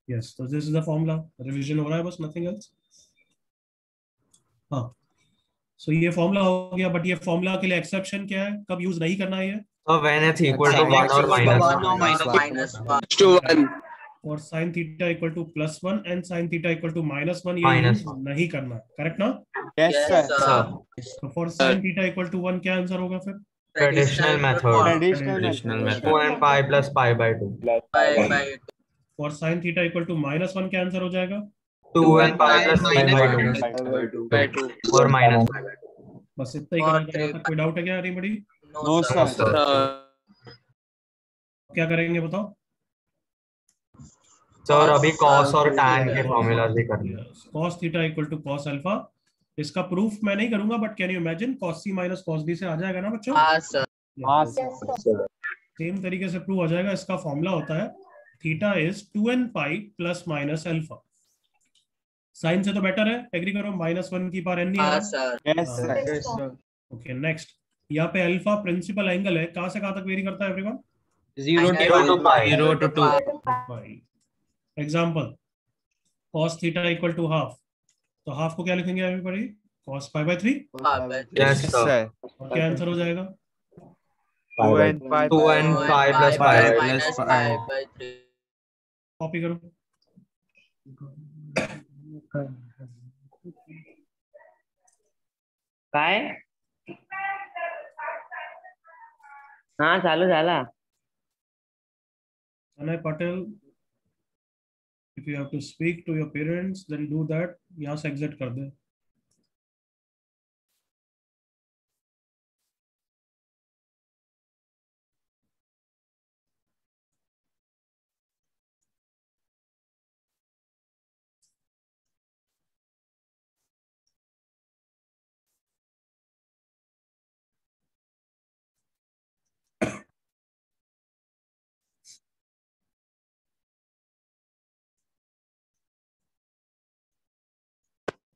Yes, तो this is the formula, revision हो रहा है बस, नथिंग एल्स। हाँ, सो ये फॉर्मूला हो गया, बट ये फॉर्मूला के लिए एक्सेप्शन क्या है, कब यूज नहीं करना है ये? तो when it's equal to Sin 1 और x equal to -1। -1 to 1. और sine theta equal to +1 and sine theta equal to -1 ये यूज -1। नहीं करना, करेक्ट ना? yes sir सर तो for sine theta equal to 1 क्या आंसर होगा फिर? Traditional method. traditional traditional method method 2 and pi plus pi by 2। For sine theta equal to -1 क्या answer हो जाएगा? 2 and pi plus pi by 2 और -pi by 2। बस इतना ही करना था। यहाँ तक कोई डाउट है क्या एनीबॉडी? no sir क्या करेंगे बताओ? सर अभी cos और tan के फॉर्मूलाज ही करने हैं। cos theta equal to cos alpha, इसका प्रूफ मैं नहीं करूंगा, but can you imagine cos c minus cos b से आ जाएगा ना बच्चों? हाँ sir सेम तरीके से प्रूव हो जाएगा। इसका फॉर्मूला होता है theta is 2n pi plus minus alpha. Sine से तो बेटर है, एग्री करो, -1 की पावर n नहीं आ रहा। yes sir ओके, नेक्स्ट, यहाँ पे अल्फा प्रिंसिपल एंगल है, कहाँ से कहाँ तक वेरी करता है everyone? 0 to pi। 0 to 2. Example, cos theta equal to half, तो हाफ को क्या लिखेंगे everybody? cos pi by 3। Yes sir. और क्या आंसर हो जाएगा? 2 and pi 2 and pi plus pi by 2। Copy करो। काय हा चालू झाला। Anay Patel, if you have to speak to your parents, then do that. यहाँ से exit कर दे।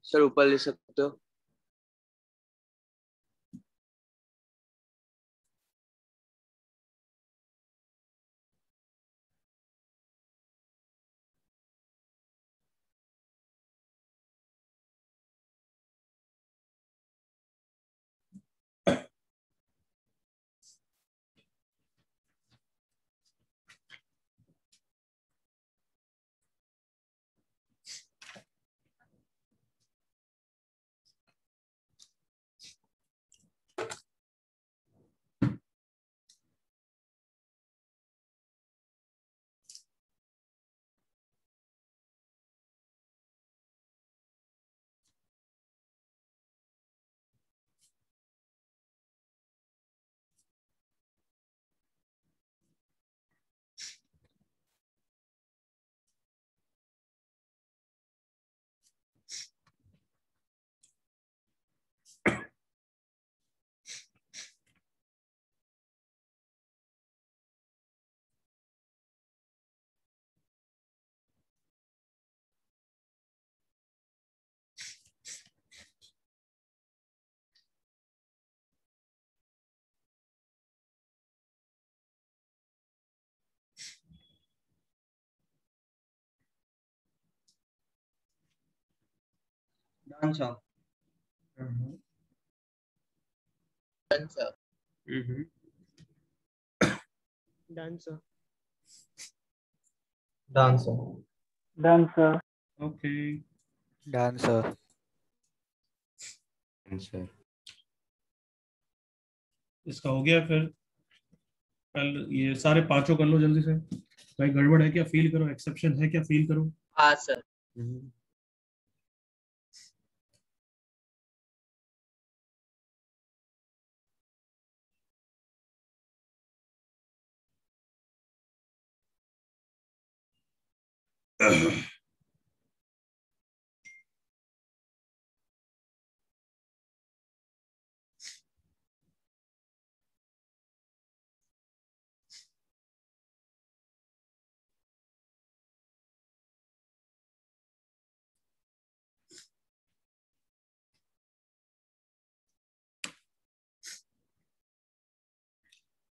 सर ऊपर ले सकते हो। Done, sir. Done, sir. Done, sir. Done sir। Done, sir. Okay. done sir answer इसका हो गया। फिर कल ये सारे पांचों कर लो जल्दी से। भाई गड़बड़ है क्या फील करो, एक्सेप्शन है क्या फील करो। हाँ सर।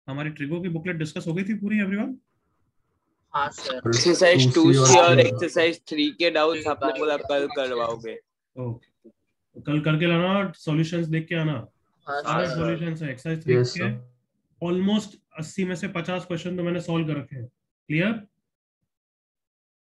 हमारी ट्रिगो की बुकलेट डिस्कस हो गई थी पूरी एवरीवन? हाँ सर। एक्सरसाइज 2C और एक्सरसाइज 3 के डाउट्स आपने बोला कल करवाओगे। ओके, कल करके लाना, सॉल्यूशंस देख के आना। हाँ सारे सर। सॉल्यूशंस है एक्सरसाइज 3 यस के। ऑलमोस्ट 80 में से 50 क्वेश्चन तो मैंने सॉल्व कर रखे हैं। क्लियर?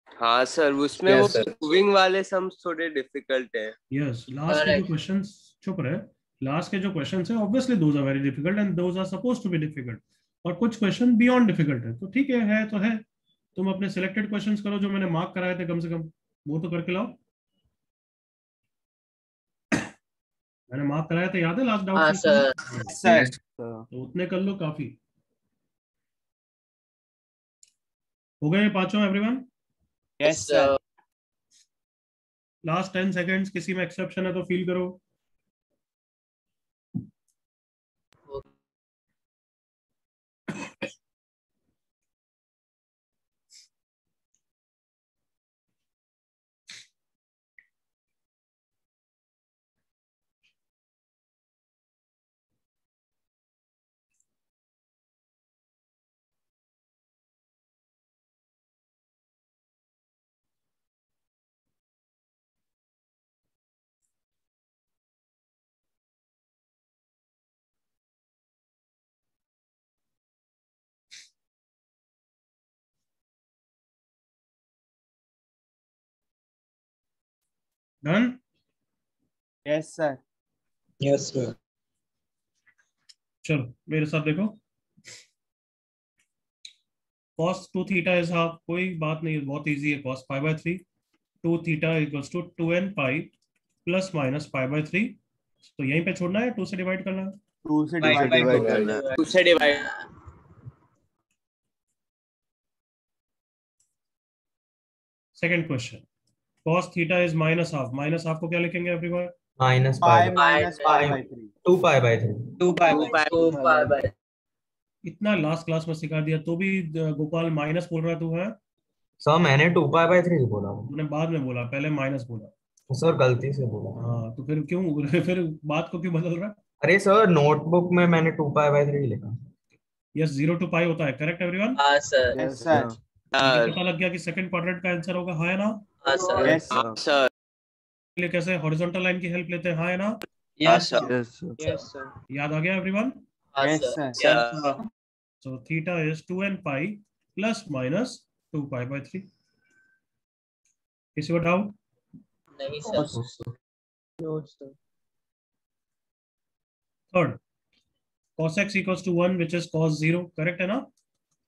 हाँ सर, उसमें वो प्रूविंग वाले सम्स थोड़े डिफिकल्ट है। यस, लास्ट के जो क्वेश्चंस, चुप रहे, लास्ट के जो क्वेश्चंस है obviously those are very difficult and those are supposed to be difficult, और कुछ क्वेश्चन बियॉन्ड डिफिकल्ट है, तो ठीक है तो है। तुम अपने सिलेक्टेड क्वेश्चंस करो जो मैंने मार्क कराए थे, कम से कम वो तो करके लाओ। मैंने मार्क कराया था, याद है लास्ट डाउट? हाँ सर। सर तो उतने कर लो, काफी हो गए पांचों everyone. Yes sir. Last 10 seconds, किसी में एक्सेप्शन है तो फील करो। Done? Yes sir. Yes sir. चलो मेरे साथ देखो। cos 2 थीटा इज हाफ, कोई बात नहीं, बहुत इजी है। cos pi by 3 2 theta equals to 2n pi plus minus pi by 3। तो यहीं पे छोड़ना है, 2 से डिवाइड करना है। 2 से डिवाइड करना है। 2 से divide. Second question, cos theta is minus half, minus half को क्या लिखेंगे everyone? Minus pi pi minus pi by 3। 2 pi by 3। 2 pi by. इतना लास्ट क्लास में सिखा दिया तो भी गोपाल माइनस बोल रहा तू है? सर मैंने 2 पाई बाय 3 बोला। मैंने बाद में बोला, पहले माइनस बोला। सर गलती से बोला। हाँ तो फिर क्यों फिर बात को क्यों बदल रहा है? अरे सर नोटबुक में मैंने 2 पाई बाय 3 लिखा। यस, 0 टू पाई होता है, करेक्ट एवरीवन? हाँ सर। Yes sir. मुझे पता लग गया कि सेकंड क्वाड्रेंट का आंसर होगा, हाँ है ना? हाँ सर। यस हाँ सर। लिए कैसे हॉरिजॉन्टल लाइन की हेल्प लेते हैं, हाँ है ना? Yes sir. Yes sir. याद आ गया एवरीवन? हाँ yes sir. Sir. So theta is 2n pi plus minus 2 pi by 3। किसी को डाउट? नहीं sir. Third, cos x equals to 1 which is cos 0, correct है ना?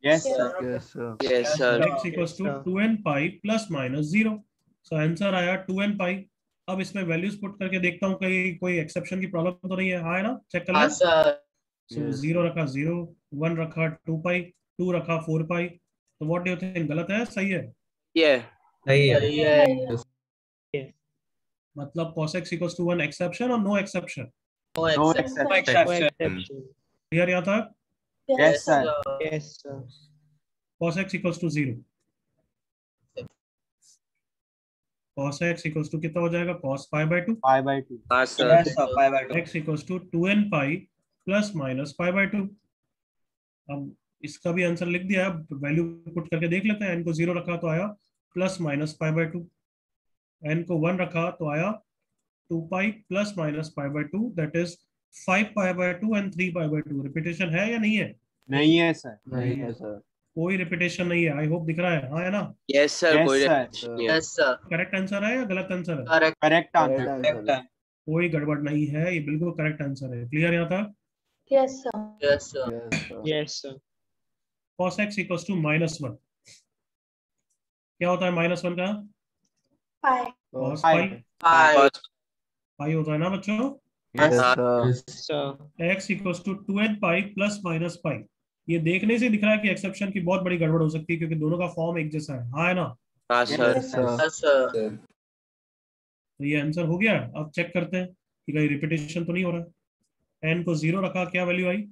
Yes sir. Yes sir. Yes sir. x equals to 2n pi plus minus 0। So answer आया 2n पाई। अब इसमें values put करके देखता हूँ कहीं कोई एक्सेप्शन की प्रॉब्लम तो नहीं है, हाँ है ना? चेक कर हाँ ले। सर। सो 0 रखा 0, 1 रखा 2 पाई, 2 रखा 4 पाई। तो व्हाट डू यू थिंक, गलत है सही है? ये सही है। सही है। मतलब cos x equals to 1 exception और no exception. No exception. Clear यहाँ तक? Yes sir. cos x equals to 0, cos x equals to कितना हो जाएगा? cos pi by 2। Pi by 2। हाँ sir. x equals to 2n pi plus minus pi by 2। अब इसका भी आंसर लिख दिया, वैल्यू पुट करके देख लेते हैं। n को 0 रखा तो आया plus minus pi by 2, n को 1 रखा तो आया 2 pi plus minus pi by 2, that is 5 pi by 2 and 3 pi by 2। Repetition है या नहीं है? नहीं है सर। नहीं है सर। कोई रिपीटेशन नहीं है, आई होप दिख रहा है, हाँ है ना? Yes sir. Yes, कोई sir. repetition नहीं है। Yes sir. करेक्ट आंसर है या गलत आंसर है? करेक्ट। Correct answer. कोई गड़बड़ नहीं है, ये बिल्कुल करेक्ट आंसर है। क्लियर यहाँ तक? Yes sir. Yes sir. Yes sir. cos x equals to -1, क्या होता है -1 का? cos pi। pi होता है ना बच्चों? Yes sir. x equals to 2n pi plus minus pi। ये देखने से दिख रहा है कि एक्सेप्शन की बहुत बड़ी गड़बड़ हो सकती है, क्योंकि दोनों का फॉर्म एक जैसा है, हाँ है ना? हाँ सर। Yes sir. हाँ सर। तो ये आंसर हो गया। अब चेक करते हैं कि कहीं रिपीटेशन तो नहीं हो रहा है। n को 0 रखा, क्या वैल्यू आई?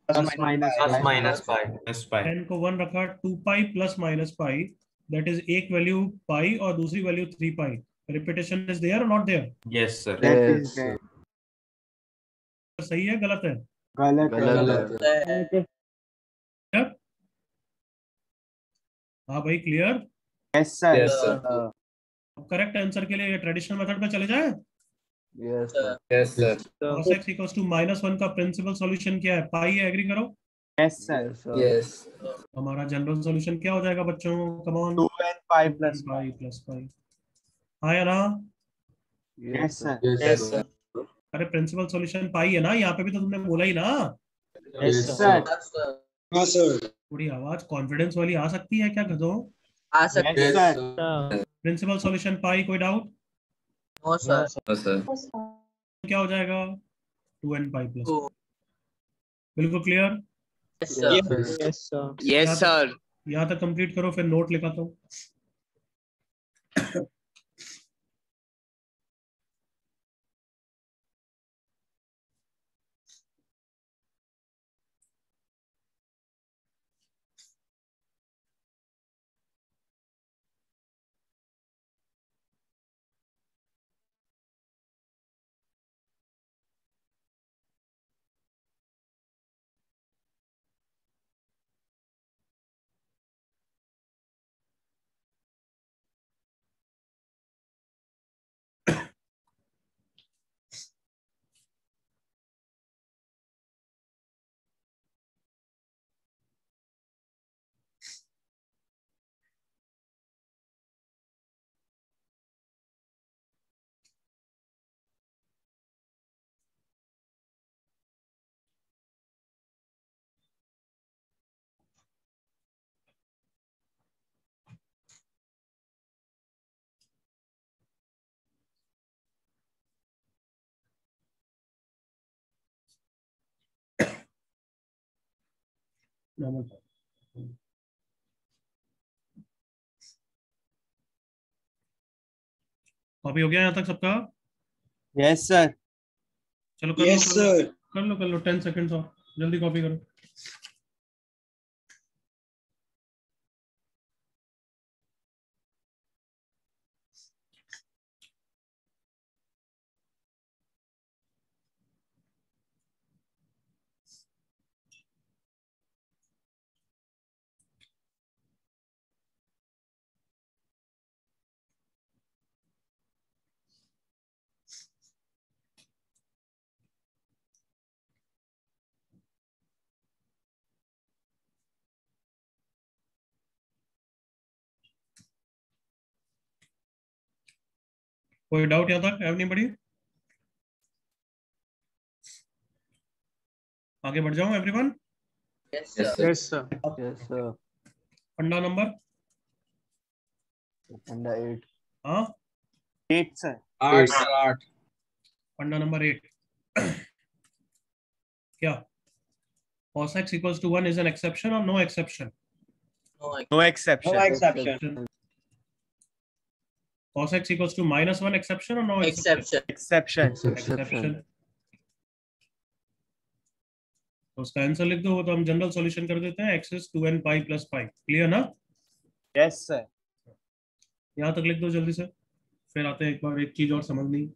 Plus minus plus minus pi. n को 1 रखा, 2 pi plus minus pi, that is एक वैल्यू पाई और दूसरी value 3 pi. Repetition is there or not there? Yes sir. Yes sir. सही है गलत है? गलत है। गलत है। Yep. हाँ भाई clear. Yes, sir. Yes, sir. अब करेक्ट आंसर के लिए ट्रेडिशनल मेथड पे चले जाए। Yes, sir. Yes, sir. cos x equals to -1 का प्रिंसिपल सॉल्यूशन क्या है? पाई है, एग्री करो। Yes, sir. Yes, sir. Yes. हमारा जनरल सॉल्यूशन क्या हो जाएगा बच्चों? Come on. 2n pi plus pi plus पाई। हाँ या ना? Yes, sir. Yes, sir. अरे प्रिंसिपल सॉल्यूशन पाई है ना, यहाँ पे भी तो तुमने बोला ही ना। Yes, sir. हाँ सर। थोड़ी आवाज कॉन्फिडेंस वाली आ सकती है क्या गधों? आ Yes, सकते sir. प्रिंसिपल सॉल्यूशन पाई, कोई डाउट? हो सर। हो सर। क्या हो जाएगा? 2n pi plus. बिल्कुल clear. Yes, sir. Yes, sir. Yes, sir. यहाँ तक कंप्लीट करो, फिर नोट लिखाता हूँ। कॉपी हो गया यहाँ तक सबका? Yes, sir. चलो कर Yes, लो sir. कर लो 10 सेकेंड्स और जल्दी कॉपी करो। कोई डाउट यहाँ तक? एवरीबॉडी? आगे बढ़ जाऊं everyone? Yes, sir. Yes, sir. Yes, sir. फंडा नंबर? And 8. हाँ 8, sir. 8, sir. 8. फंडा नंबर 8 क्या? cos x equals to 1 is an exception or no exception? No exception. Exception. cos x equals to -1 exception or no exception? Exception. Exception. Exception. तो उसका answer लिख दो, वो तो हम जनरल सॉल्यूशन कर देते हैं। x is 2n pi plus pi। Clear ना? Yes, sir. यहाँ तक लिख दो जल्दी से, फिर आते हैं एक बार एक चीज और समझनी।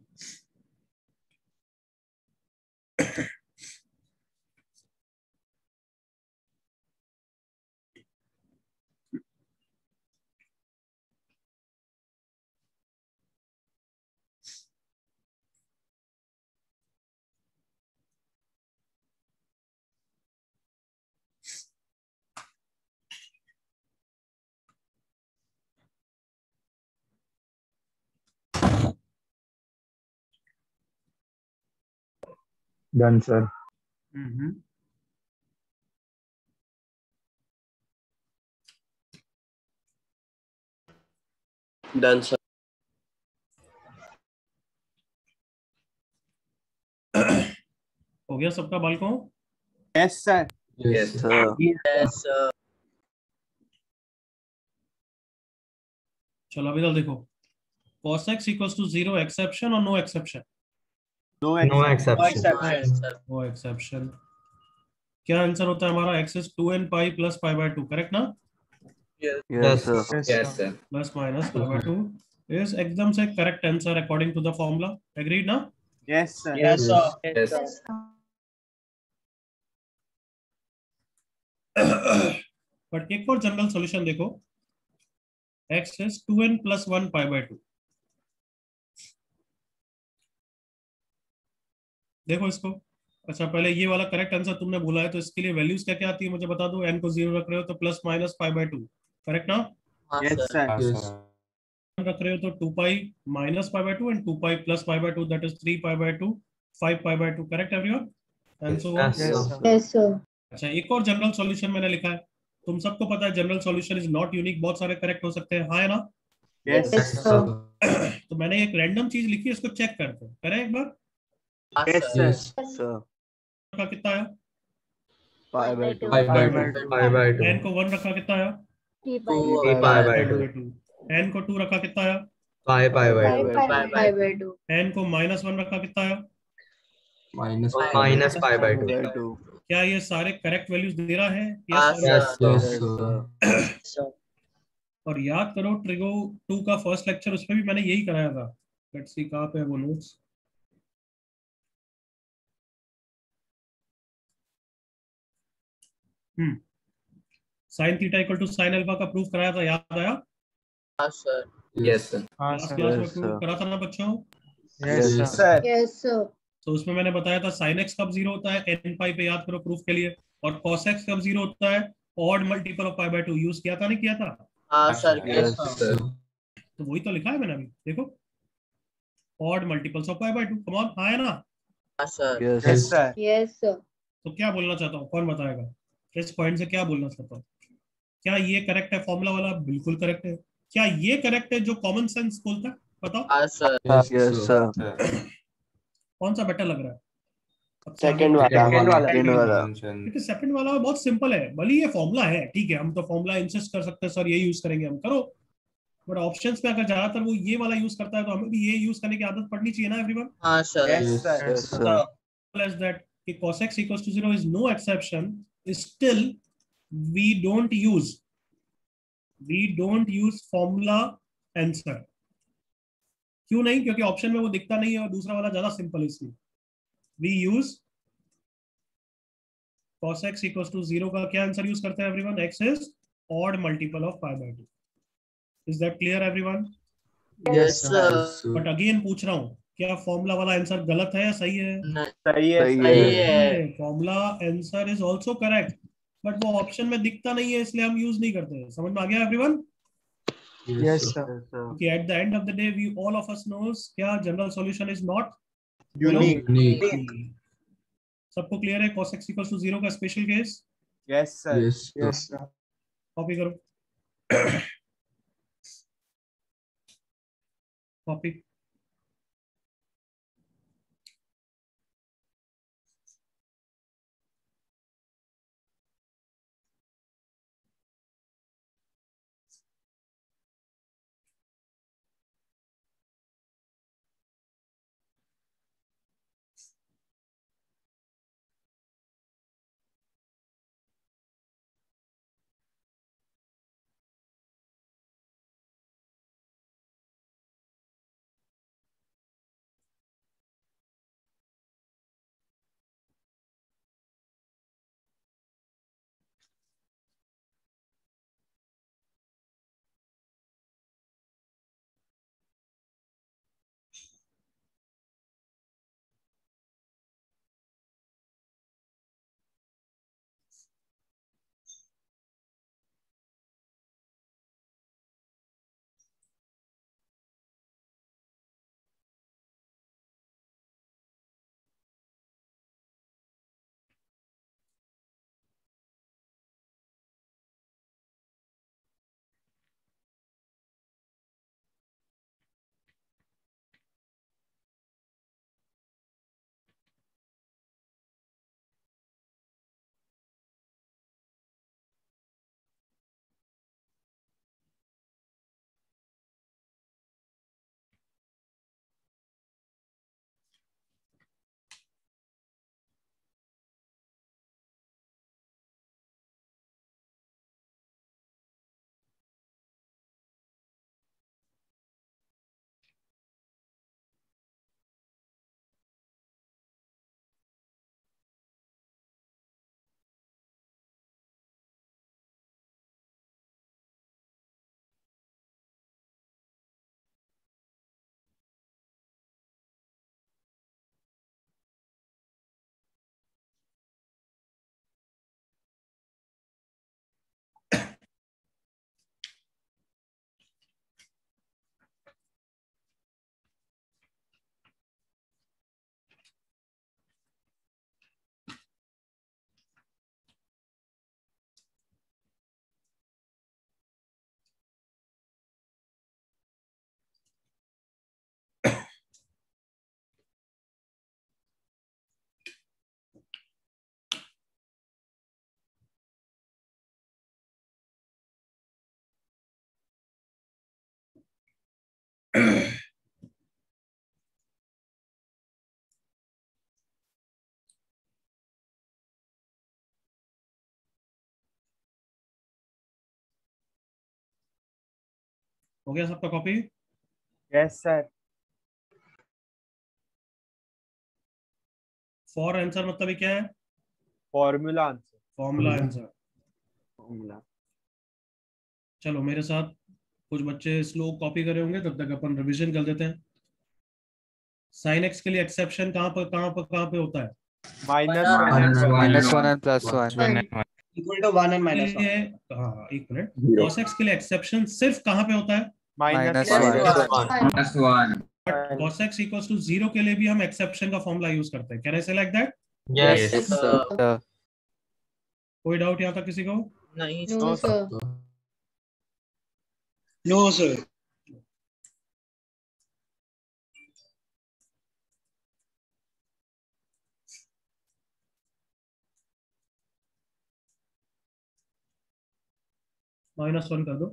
Done, sir. Done, sir. हो गया सबका बालकों? Yes, sir. Yes, Sir. Yes, sir. चलो अभी तो देखो, cos x equals to 0 exception or no exception? No No exception. exception. no exception। क्या आंसर होता है हमारा? x is 2n pi plus pi by 2, correct ना? Yes, sir. Yes, sir. Plus minus pi by 2 is एकदम से correct answer according to the formula. Agreed ना? Yes, sir. Yes, sir. Yes, sir. But एक और general solution देखो, x is 2n plus 1 pi by 2. देखो इसको। अच्छा पहले ये वाला करेक्ट आंसर तुमने बोला है, तो इसके लिए वैल्यूज क्या क्या आती है मुझे बता दो। n को 0 रख रहे हो तो plus minus pi by 2, correct ना। Yes, sir. रख रहे हो तो 2 pi minus pi by 2 and 2 pi plus pi by 2, that is 3 pi by 2, 5 pi by 2, correct everyone and so on. Yes, sir. अच्छा एक और जनरल सॉल्यूशन मैंने लिखा है, तुम सबको पता है general solution is not unique, बहुत सारे करेक्ट हो सकते हैं, हाँ है ना। Yes, Yes, sir. तो मैंने एक रैंडम चीज लिखी है, इसको चेक करते हैं, करें एक बार। yes, sir. sir. रखा कितना आया, Pi by 2. Pi by 2. Pi by 2. n को 1 रखा कितना आया, 3 by 3 pi by 2. 2, n को 2 रखा कितना आया, Pi by 5 2. pi by 2. n को माइनस 1 रखा कितना आया। Minus pi by 2. By 2. क्या ये सारे करेक्ट वैल्यूज दे रहा है? हाँ, Yes, sir. Yes, Yes, sir. sir. और याद करो ट्रिगो 2 का फर्स्ट लेक्चर, उसमें भी मैंने यही कराया था। लेट्स सी कहाँ पे है वो notes. Sine theta equal to sine alpha का प्रूफ कराया था, याद आया? हाँ, sir. Yes, sir. Last class में Yes, प्रूफ sir. करा था ना बच्चों। Yes, Yes, sir. sir. Yes, sir. तो उसमें मैंने बताया था साइन एक्स कब जीरो होता है, एन पाई पे याद करो प्रूफ के लिए, और कॉस एक्स कब जीरो होता है, odd multiple of pi by 2। Use किया था नहीं किया था? हाँ, sir. Yes, Sir. तो वही तो लिखा है मैंने अभी, देखो odd multiples of pi by 2, come on, हाँ है ना। हाँ, sir. Yes, Yes, sir. Yes, sir. तो क्या बोलना चाहता हूँ, कौन बताएगा इस पॉइंट से क्या बोलना चाहता हूँ? क्या ये करेक्ट है फॉर्मूला वाला? बिल्कुल करेक्ट है। क्या ये करेक्ट है जो कॉमन सेंस बोलता है? बताओ हाँ, sir. yes, sir. कौन सा बेटर लग रहा है? Second वाला. Second वाला. Second वाला. क्योंकि सेकंड वाला बहुत सिंपल है, भले ये फॉर्मूला है, ठीक है, हम तो फॉर्मूला इंसिस्ट कर सकते हैं सर ये यूज करेंगे, हम करो, बट ऑप्शंस पे अगर ज्यादातर वो ये वाला यूज करता है तो हमें भी ये यूज करने की आदत पड़नी चाहिए ना एवरीवन। हाँ, sir. Yes, sir. Yes, sir. As that कि cos x equals to 0 is no exception, still we don't use formula answer। क्यों नहीं? क्योंकि ऑप्शन में वो दिखता नहीं है और दूसरा वाला ज्यादा सिंपल है, इसलिए we use cos x equals to 0 का क्या आंसर यूज करते हैं everyone? x is odd multiple of pi by 2। Is that clear everyone? Yes, sir. But again पूछ रहा हूँ, क्या फॉर्मूला वाला आंसर गलत है या सही है? सही है, सही सही है। है। Formula answer is also correct, but वो ऑप्शन में दिखता नहीं है इसलिए हम यूज नहीं करते। समझ में आ गया everyone? Yes, sir. Yes, sir. क्योंकि at the end of the day we all of us knows क्या general solution is not Unique. Unique. सबको क्लियर है? cos x equals to 0 का special case Yes, sir. Yes, sir. Yes, sir. Copy करो, copy. हो गया सबका copy? Yes sir. For answer मतलब ये क्या है? Formula answer. Formula answer. Formula. चलो मेरे साथ कुछ बच्चे स्लो कॉपी करे होंगे, तब तक अपन रिवीजन कर देते हैं। साइन एक्स के लिए एक्सेप्शन कहाँ पे होता है? -1 and +1 equal to 1 and minus 1। हाँ एक मिनट, Zero. cos x के लिए एक्सेप्शन सिर्फ कहाँ पे होता है? -1 but cos x equals to 0 के लिए भी हम एक्सेप्शन का फॉर्मूला यूज करते हैं। कैन आई से like that? Yes, Yes, sir. sir. कोई डाउट यहाँ तक किसी को? No, sir. No sir. -1 कर दो,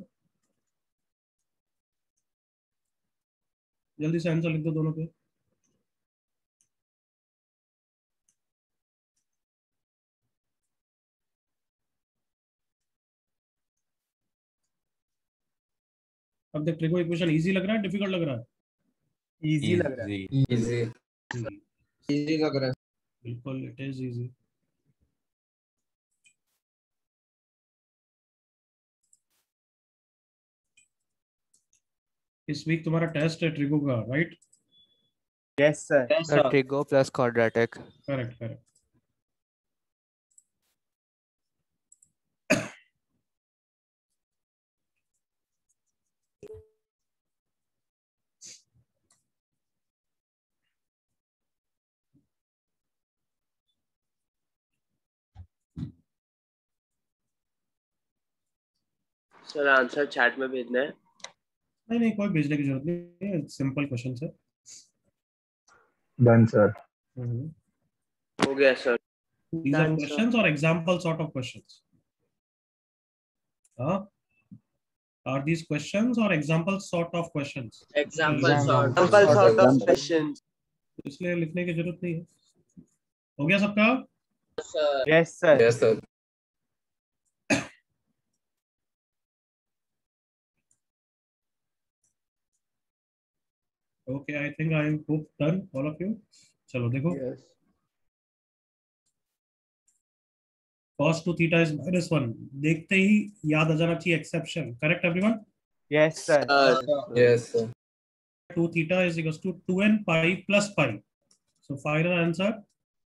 जल्दी से आंसर लिख दो दोनों पे। अब देख, ट्रिगो इक्वेशन इजी लग रहा है डिफिकल्ट लग रहा है? इजी लग रहा है। इजी लग रहा है। बिल्कुल इट इज इजी। इस वीक तुम्हारा टेस्ट है ट्रिगो का, right? Yes sir. The trigo plus quadratic. Correct correct. Sir answer chat में भेजना है। नहीं कोई भेजने की जरूरत नहीं है, सिंपल क्वेश्चन है। Done, sir. हो गया sir. These are questions or example sort of questions? Are these questions or example sort of questions? Example sort of questions. इसलिए लिखने की जरूरत नहीं है। हो गया सबका? Yes sir. Yes sir. Okay, I think I hope done all of you. चलो देखो, Yes. cos 2 theta is -1, देखते ही याद आ जाना चाहिए exception. Correct everyone? Yes sir. Yes sir. 2 theta is equals to 2n pi plus pi. So final answer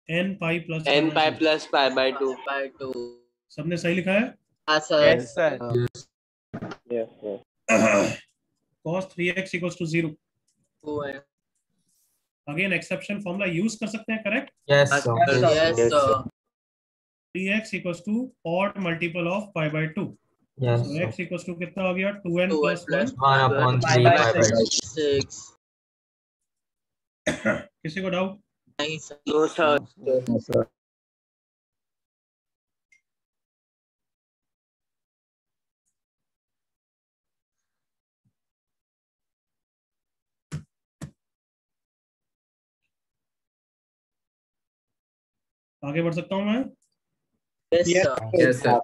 n pi plus n pi plus pi by 2. सबने सही लिखा है? Yes sir. Yes, sir. cos 3x equals to 0. Again exception formula use कर सकते हैं, correct? Yes, sir. Yes, sir. 3x equals to odd multiple of pi by 2. Yes, So sir. x equals to कितना हो गया? 2n plus 1 1/3 pi by 6. किसी को doubt? No, sir. No, sir. आगे बढ़ सकता हूं मैं? Yes sir.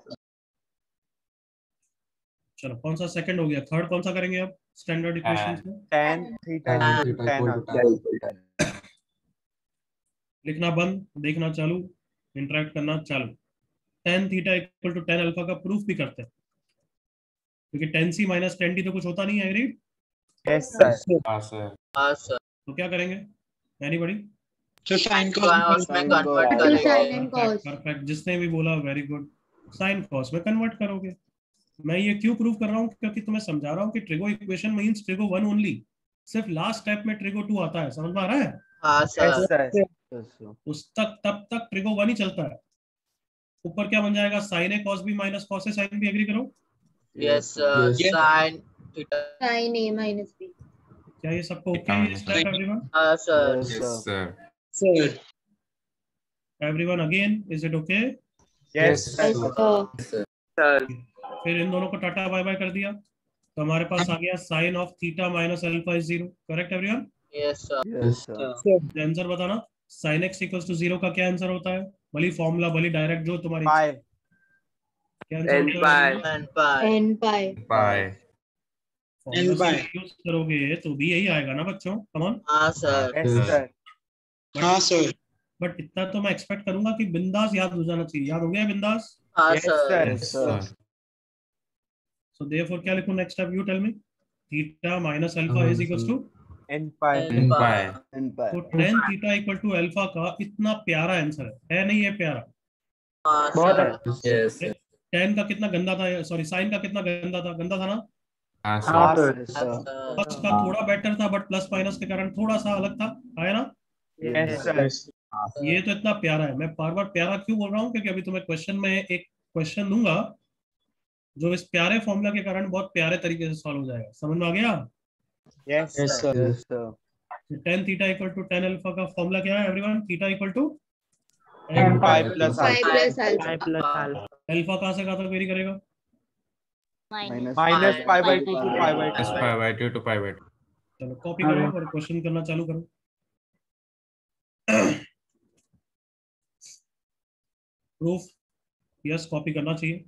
चलो कौन सा सेकंड हो गया? थर्ड कौन सा करेंगे अब स्टैंडर्ड इक्वेशंस में? tan theta tan। लिखना बंद, देखना चालू, इंटरेक्ट करना चालू। tan theta equal to tan alpha का प्रूफ भी करते हैं, क्योंकि tan c minus tan d तो कुछ होता नहीं है। एग्रीड? Yes sir. तो क्या करेंगे? एनीबॉडी? तो sine sin and cos. Perfect, जिसने भी बोला वेरी गुड। साइन कॉस में कन्वर्ट करोगे। मैं ये क्यों प्रूव कर रहा हूँ? क्योंकि तुम्हें समझा रहा हूँ कि trigo equation means trigo 1 only. सिर्फ लास्ट स्टेप में ट्रिगो 2 आता है, समझ में आ रहा है? Yes sir. Yes, sir. उस तक तब तक ट्रिगो 1 ही चलता है। ऊपर क्या बन जाएगा? Sign A cos B minus cos A sine B. Agree करो? Yes, sir. Sin A minus B. क्या ये सबको ओके है? Step everyone? Yes, yes sir. Sir. Everyone again, is it okay? Yes Yes, sir. Sir. फिर इन दोनों को tata bye bye कर दिया, तो हमारे पास आ गया sine of theta minus alpha is 0। Correct everyone? Yes, sir. Answer बताना। साइन एक्स इक्वल्स टू 0 का क्या आंसर होता है? भली फॉर्मूला भली डायरेक्ट, जो तुम्हारी पाई। क्या आंसर n होता है? pi. N pi. Pi. Formula by. Use करोगे तो भी यही आएगा ना बच्चों, कम ऑन। हाँ सर। Yes, sir. हाँ सर। बट इतना तो मैं एक्सपेक्ट करूंगा कि बिंदास याद हो जाना चाहिए। याद हो गया बिंदास? हाँ Yes, sir. sir. So therefore क्या लिखूं नेक्स्ट? अब you tell me. Theta minus alpha is equal to, N pi. N pi. N pi. तो tan theta equal to alpha का इतना प्यारा आंसर है नहीं? है प्यारा? हाँ बहुत सर। अच्छा। Yes, sir. tan का कितना गंदा था, सॉरी साइन का कितना गंदा था? गंदा था ना? हाँ, sir. हाँ, sir. Yes, हाँ sir. सर। फर्स्ट का थोड़ा बेटर था बट प्लस माइनस के कारण थोड़ा सा अलग था, है ना? Yes, sir. ये तो इतना प्यारा है। मैं बार बार प्यारा क्यों बोल रहा हूँ? क्योंकि अभी तुम्हें क्वेश्चन में एक क्वेश्चन दूंगा जो इस प्यारे फॉर्मूला के कारण बहुत प्यारे तरीके से सॉल्व हो जाएगा। समझ में आ गया? Yes, sir. Yes, sir. tan theta equal to tan alpha का फॉर्मूला क्या है everyone? Theta equal to N pi plus Pi alpha. plus alpha. Alpha कहाँ से कहाँ तक वेरी करेगा? Minus Minus pi by 2 to pi by Yes, 2. pi by 2 to pi by 2. चलो copy करो और क्वेश्चन करना चालू करो। प्रूफ यस, कॉपी करना चाहिए।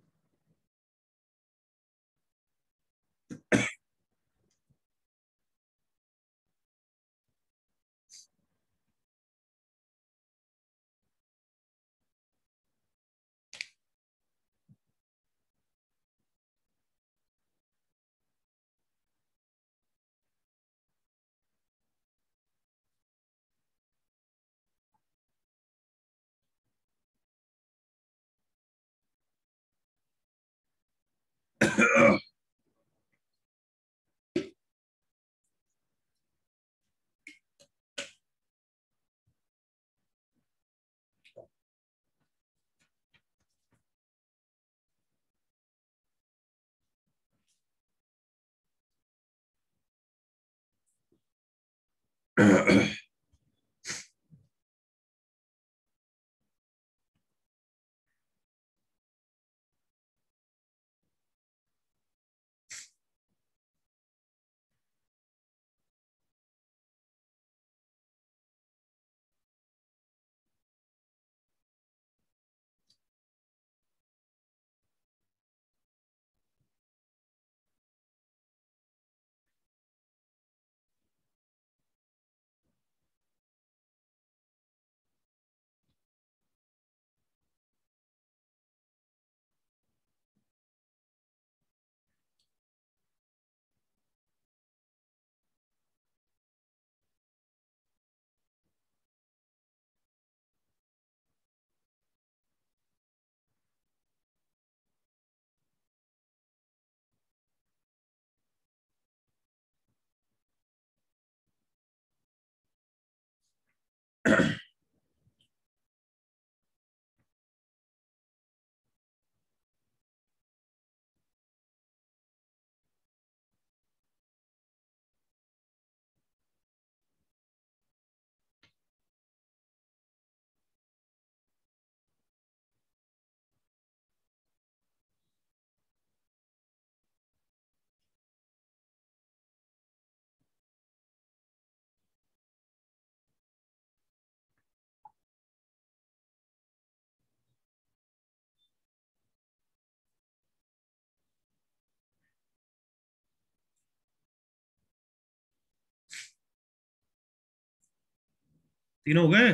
तीनों हो गए?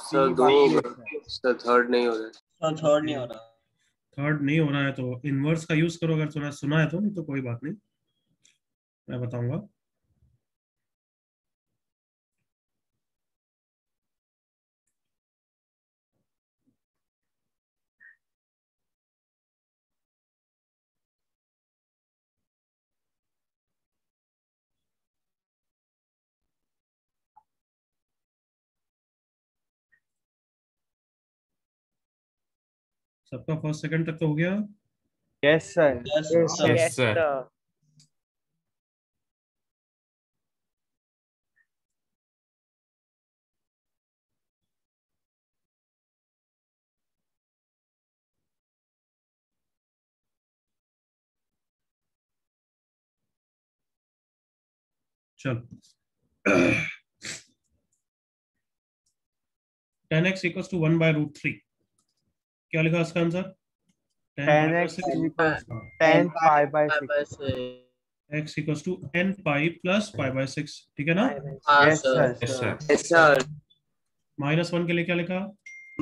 सर दो हो गए, सर थर्ड नहीं हो रहा। थर्ड नहीं हो रहा। थर्ड नहीं हो रहा है तो इनवर्स का यूज करो। अगर सुना सुना है तो, नहीं तो कोई बात नहीं, मैं बताऊंगा। सबका फर्स्ट सेकंड तक तो हो गया? Yes, sir. Yes, sir. Yes, sir. चलो 10x इक्वल्स टू 1/√3। क्या लिखा इसका answer? 10x equals 10 pi by 6. x equals to n pi plus pi by 6, ठीक है ना? Yes, sir. Yes, sir. Yes, sir. -1 के लिए क्या लिखा?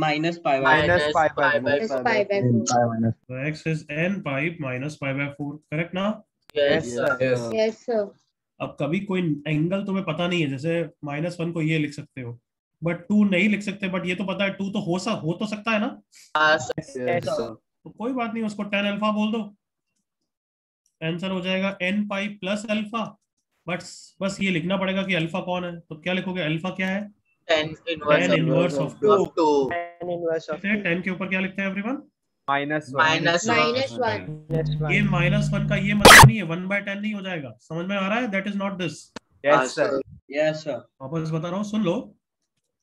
Minus pi by Minus pi by 4. तो x is n pi minus pi by 4, correct ना? Yes, sir. Yes, sir. अब कभी कोई एंगल तुम्हें पता नहीं है, जैसे -1 को ये लिख सकते हो बट 2 नहीं लिख सकते, बट ये तो पता है 2 तो हो तो सकता है ना? Yes, sir. तो कोई बात नहीं, उसको tan अल्फा बोल दो, आंसर हो जाएगा n पाई प्लस अल्फा। बस ये लिखना पड़ेगा कि अल्फा कौन है, तो क्या लिखोगे? अल्फा क्या है? Tan tan inverse of 2। of 2. tan के ऊपर क्या लिखते हैं एवरीवन? -1. Minus 1. ये -1 का ये मतलब नहीं है 1/10 नहीं हो जाएगा, समझ में आ रहा है? That is not this. Yes, sir. Yes, sir. वापस बता रहा हूँ, सुन लो।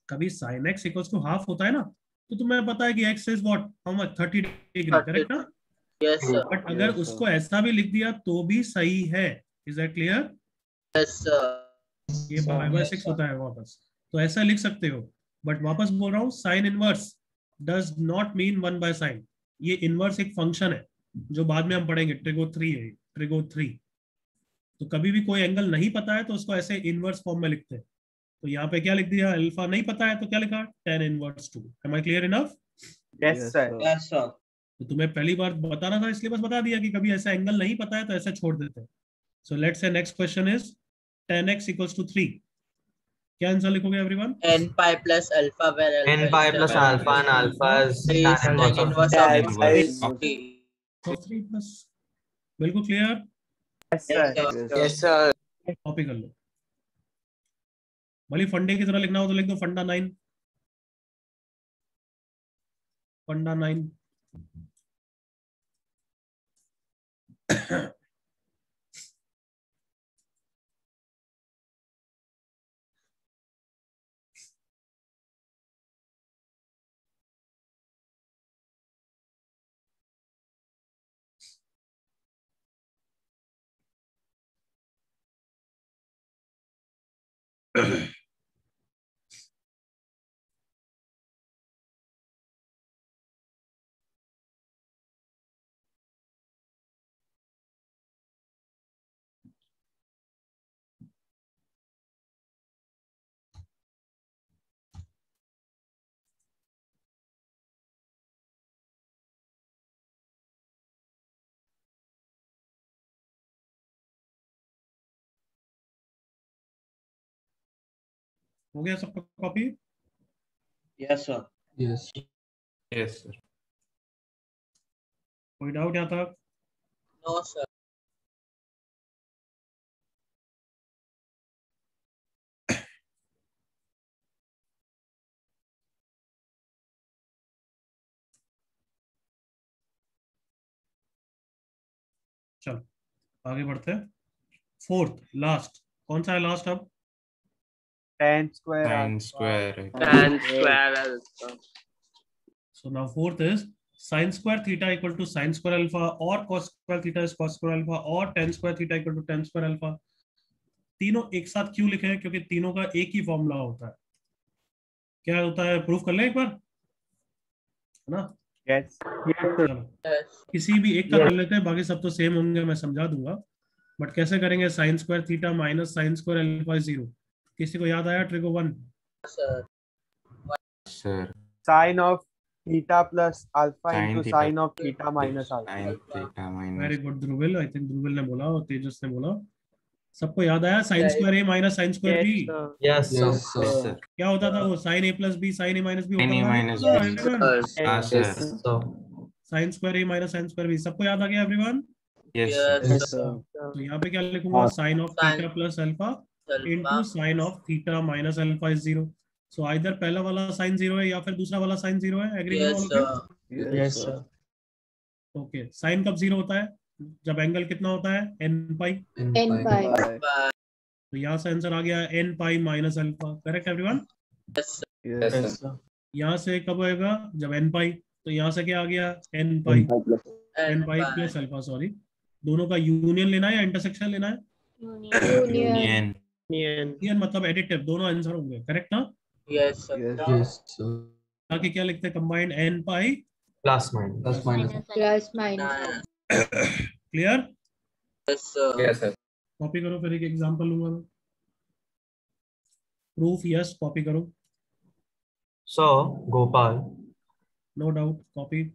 कभी sin x equals to half होता है ना, तो तुम्हें पता है कि x is what, how much, 30 degree, correct ना? Yes, sir. बट अगर उसको ऐसा भी लिख दिया तो भी सही है। Is that clear? Yes, sir. ये pi/6 होता है वापस, तो ऐसा लिख सकते हो। बट वापस बोल रहा हूँ, sine inverse does not mean 1/sin। ये इनवर्स एक फंक्शन है जो बाद में हम पढ़ेंगे, ट्रिगो 3 है, ट्रिगो 3। तो कभी भी कोई एंगल नहीं पता है तो उसको ऐसे इनवर्स फॉर्म में लिखते हैं। तो यहाँ पे क्या लिख दिया? अल्फा नहीं पता है तो क्या लिखा? tan inverse 2। Am I clear enough? Yes, sir. Yes, sir. तो तुम्हें पहली बार बताना था इसलिए बस बता दिया कि कभी ऐसा एंगल नहीं पता है तो ऐसे छोड़ देते हैं। So let's say next question is tan x equals to 3। क्या आंसर लिखोगे everyone? N pi plus alpha where N pi plus alpha and alpha is is tan tan inverse inverse of of 3. 3. 3 plus, बिल्कुल clear? Yes, sir. Yes, sir. Copy कर लो। भले फंडे की तरह लिखना हो तो लिख दो फंडा 9, फंडा 9। हो गया सबका copy? Yes, sir. Yes, sir. कोई डाउट यहाँ तक? No, sir. चलो आगे बढ़ते हैं। फोर्थ लास्ट कौन सा है लास्ट? अब Tan square. Tan square. Tan square alpha. so now fourth is sin square theta equal to sin square alpha or cos square theta is cos square alpha or tan square theta equal to tan square alpha। तीनों एक साथ क्यों लिखे हैं? क्योंकि तीनों का एक ही फॉर्मूला होता है। क्या होता है प्रूफ कर ले एक बार, है ना? Yes. चलो Yes. किसी भी एक का कर लेते हैं, बाकी सब तो सेम होंगे, मैं समझा दूंगा। बट कैसे करेंगे? Sign square theta minus sine square alpha is 0। किसी को याद आया trigo 1? Sir. Sir. Sin of theta plus alpha Sin into theta. sin of theta minus alpha. Sin theta minus. Very good Dhruvil, I think Dhruvil ने बोला और तेजस ने बोला। सबको याद आया sine square A minus sine square B? Yes, sir. क्या होता था वो? Sine A plus B sine A minus B Sin A minus B. Sir. Sir. Sine square A minus sine square B, सबको याद आ गया everyone? Yes, sir. Yes, sir. तो यहाँ पे क्या लिखूंगा? Sine of theta plus alpha into sine of theta minus alpha is 0। So either पहला वाला साइन 0 है या फिर दूसरा वाला साइन 0 है। एग्री Yes, करो? sir. Yes, sir. Okay, sine कब 0 होता है? जब एंगल कितना होता है? n पाई। N pi. तो यहाँ से आंसर आ गया n pi minus alpha, correct everyone? Yes, sir. यहाँ से कब होएगा? जब n पाई। तो यहाँ से क्या आ गया? n पाई N pi plus alpha, sorry. दोनों का यूनियन लेना है या इंटरसेक्शन लेना है? Union. यूनियन मतलब एडिटिव, दोनों आंसर होंगे, करेक्ट ना? Yes, sir. ताकि क्या लिखते हैं? Combined n pi plus minus Plus minus. Clear? Yes, sir. Yes sir. Copy करो, फिर एक एग्जांपल लूंगा मैं। प्रूफ यस, कॉपी करो। सो गोपाल, नो डाउट, कॉपी।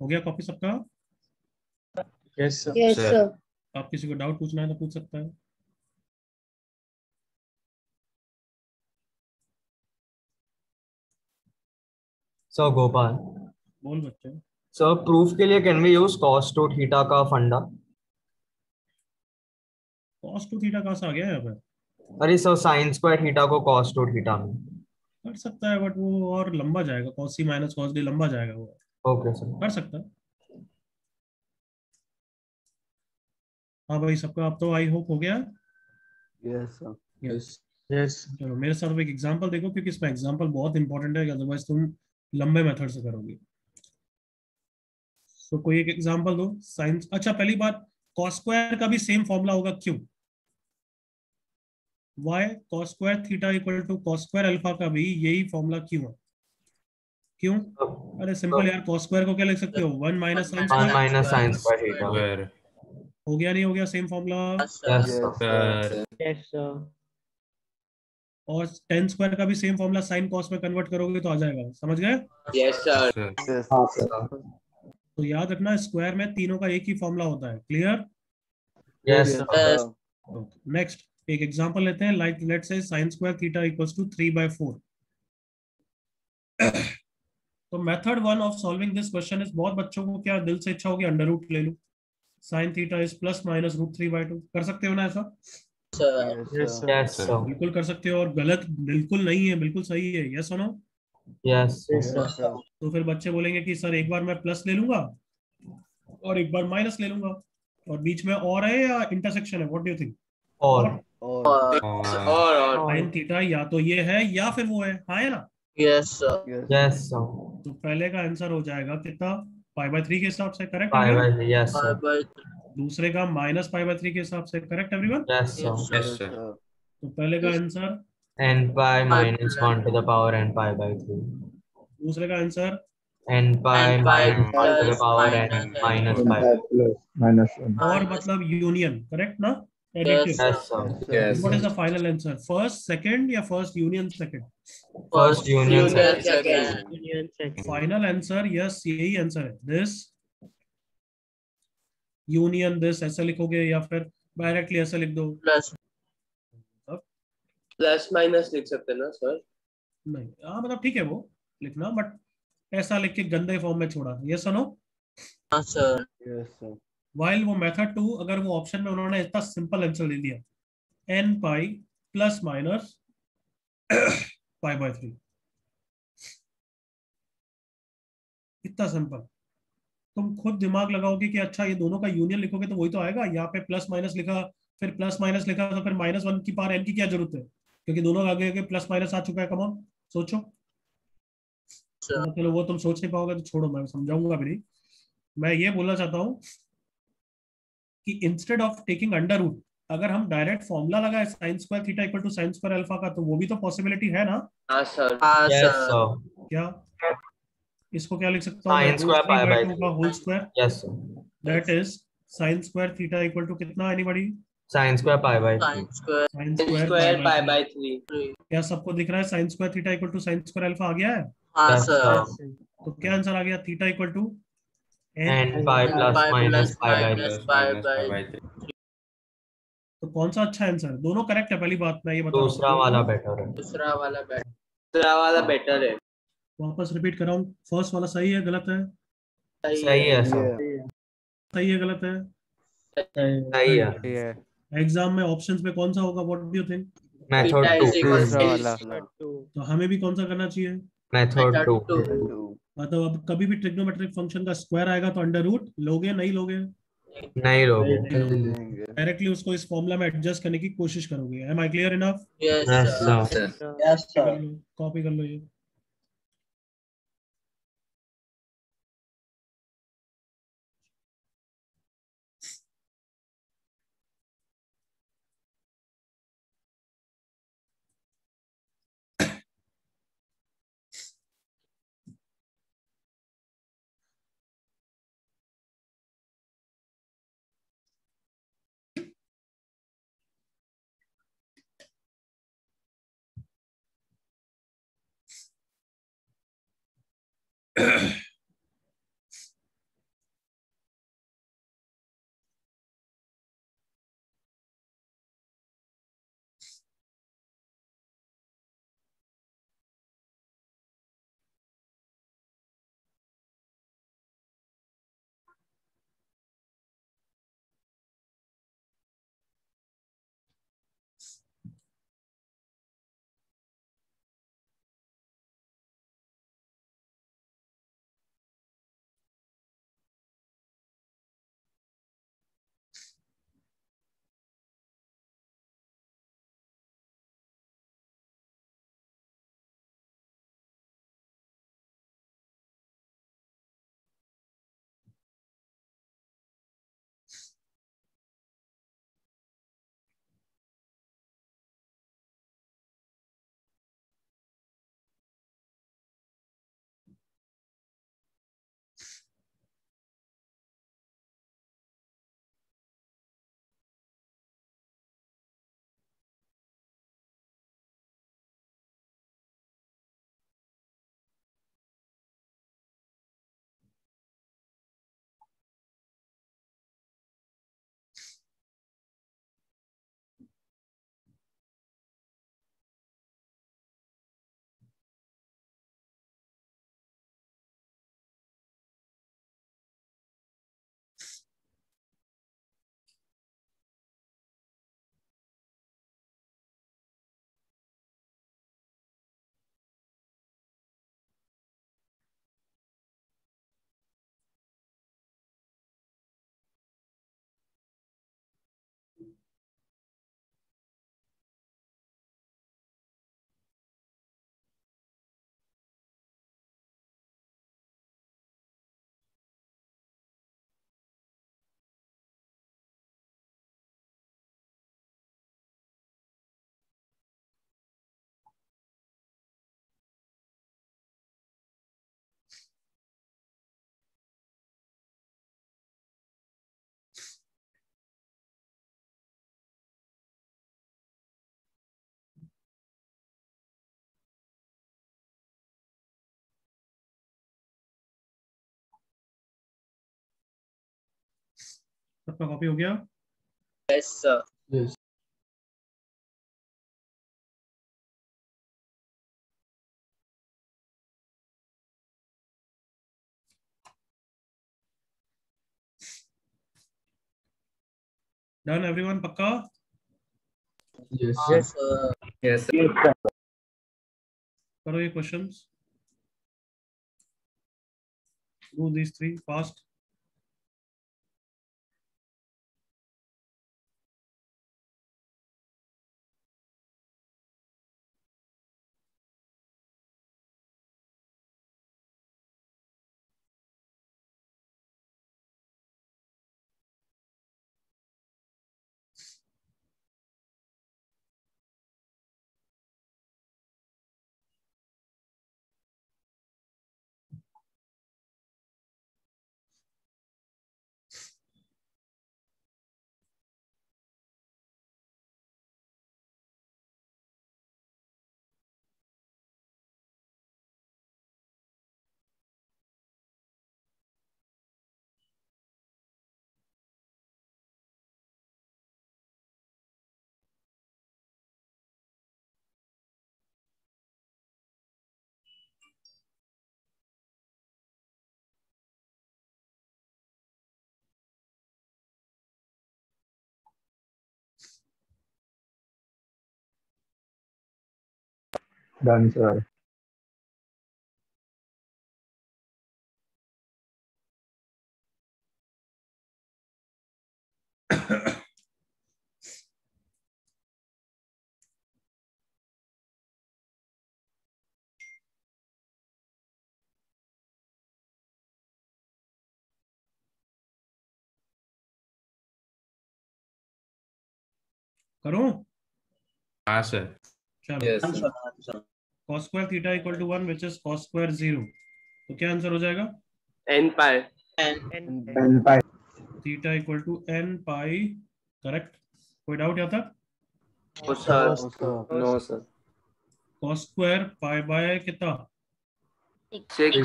हो गया कॉपी सबका? Yes, sir. Yes, Sir. sir. आप किसी को डाउट पूछना है तो पूछ सकता है। सो गोपाल, बोल बच्चे। सो प्रूफ के लिए can we use cos two theta का फंडा? cos टू थीटा कहाँ से आ गया यहाँ पे? अरे सर sin स्क्वायर थीटा को cos टू थीटा में। कर सकता है, बट वो और लंबा जाएगा। cos c minus cos d लंबा जाएगा वो। Okay sir. कर सकता है। हाँ भाई, सबका अब तो आई होप हो गया। Yes, sir. यस। Yes. चलो मेरे साथ एक एग्जांपल देखो, क्योंकि इसमें एग्जांपल बहुत इंपॉर्टेंट है, अदरवाइज तुम लंबे मेथड से करोगे। तो कोई एक एग्जांपल दो। साइंस, अच्छा पहली बात, cos स्क्वायर का भी सेम फॉर्मूला होगा। क्यों? y cos square theta equal to cos square alpha का भी यही फॉर्मूला क्यों है? क्यों? अरे सिंपल यार, cos स्क्वायर को क्या लिख सकते हो? 1 minus sine 1 square. Minus sin square theta. हो गया नहीं हो गया same formula? Yes, sir. Yes Yes, sir. sir. Yes, sir. और tan स्क्वायर का भी सेम फॉर्मूला sin cos में कन्वर्ट करोगे तो आ जाएगा। समझ गए? Yes sir. Yes, sir. तो याद रखना, स्क्वायर में तीनों का एक ही फॉर्मूला होता है। Clear? Yes Yes, sir. sir. Next एक एग्जांपल लेते हैं। Like let's say sin square theta equals to 3/4। तो method 1 of solving this question is, बहुत बच्चों को क्या दिल से इच्छा होगी अंडर रूट ले लूं। sin theta is plus minus √3/2। कर सकते हो ना ऐसा? Sir. Yes, sir. Yes sir. बिल्कुल कर सकते हो, और गलत बिल्कुल नहीं है, बिल्कुल सही है। यस और नो? Yes Yes, sir. तो फिर बच्चे बोलेंगे कि सर एक बार मैं प्लस ले लूंगा और एक बार माइनस ले लूंगा, और बीच में और है या इंटरसेक्शन है? What do you think? और और sin थीटा या तो ये है या फिर वो है। हाँ है ना? Yes, sir. Yes. Yes sir. तो पहले का आंसर हो जाएगा कितना? π/3 के हिसाब से। Correct by everyone? Bye. Yes sir. Bye. दूसरे का माइनस π/3 के हिसाब से। Correct everyone? Yes Yes, sir. Yes, sir. तो पहले का answer, n pi minus 1 to the power n pi by 3. दूसरे का answer, n pi N pi minus 1 to the plus power n minus minus 5. और मतलब यूनियन। करेक्ट ना? Yes, additive. sir. Yes sir. Yes. What is the final answer? First second या first union second? First union Union second. second. Final answer yes, यही answer है। This union this ऐसे लिखोगे या फिर डायरेक्टली ऐसे लिख दो? Plus. प्लस माइनस लिख सकते हैं ना सर? नहीं, हाँ मतलब ठीक है वो लिखना, बट ऐसा लिख के गंदे फॉर्म में छोड़ा। ये सुनो, Yes, sir. Yes, sir. While वो मेथड 2, अगर वो ऑप्शन में उन्होंने इतना सिंपल आंसर दे दिया, n पाई प्लस माइनस π/3, इतना सिंपल। तुम खुद दिमाग लगाओगे कि अच्छा ये दोनों का यूनियन लिखोगे तो वही तो आएगा। यहाँ पे प्लस माइनस लिखा, फिर प्लस माइनस लिखा, तो फिर -1 की पावर n की क्या जरूरत है? क्योंकि दोनों आगे आगे प्लस माइनस आ चुका है। कम ऑन सोचो। Sir. चलो वो तुम सोच नहीं पाओगे तो छोड़ो, मैं समझाऊंगा भी नहीं। मैं ये बोलना चाहता हूँ कि instead of taking under root, अगर हम डायरेक्ट फॉर्मूला लगाए sine square theta equal to sine square alpha का, तो वो भी तो पॉसिबिलिटी है ना? हाँ सर। हाँ यस सर। सर। क्या इसको क्या लिख सकता हूँ मैं? Sine root square 3 pi by by 2 का 3। Whole square, yes sir. That is sine square theta equal to कितना? Anybody? Sine square pi by 3। Sine square sine sine square pi square by pi 3। By 3। क्या सबको दिख रहा है sine square theta equal to sine square alpha आ गया है? हाँ यस सर। सर। तो क्या आंसर आ गया? Theta equal to n. And pi plus pi minus plus pi by minus pi by. तो कौन सा अच्छा आंसर है? दोनों करेक्ट है, पहली बात मैं ये बता रहा दूसरा हूँ। वाला बेटर है। दूसरा वाला बेटर। दूसरा वाला बेटर है। वापस रिपीट कर रहा हूँ, फर्स्ट वाला सही है गलत है? सही है सर। सही है गलत है? सही है। ये एग्जाम में ऑप्शंस में कौन सा होगा? What do you think? Method theta 2। Is equal दूसरा वाला तो हमें भी कौन सा करना चाहिए? मेथड 2। टू। मतलब अब कभी भी ट्रिग्नोमेट्रिक फंक्शन का स्क्वायर आएगा तो अंडर रूट लोगे? नहीं लोगे? नहीं लोगे। डायरेक्टली उसको इस फॉर्मूला में एडजस्ट करने की कोशिश करोगे। Am I clear enough? Yes yes sir. Sir. Yes कर सर। लो, कॉपी कर लो ये। सबका कॉपी हो गया? Yes sir. Done everyone? पक्का? हाँ सर। यस करो ये questions, do this three fast. Done, sir. करूं? हाँ सर। चलो Yes, sir. cos square theta equal to 1 which is cos square 0, तो क्या आंसर हो जाएगा? n pi. N pi. Theta equal to n pi, correct? कोई डाउट यहाँ तक? Oh, sir. No, sir. cos square pi by कितना? 6.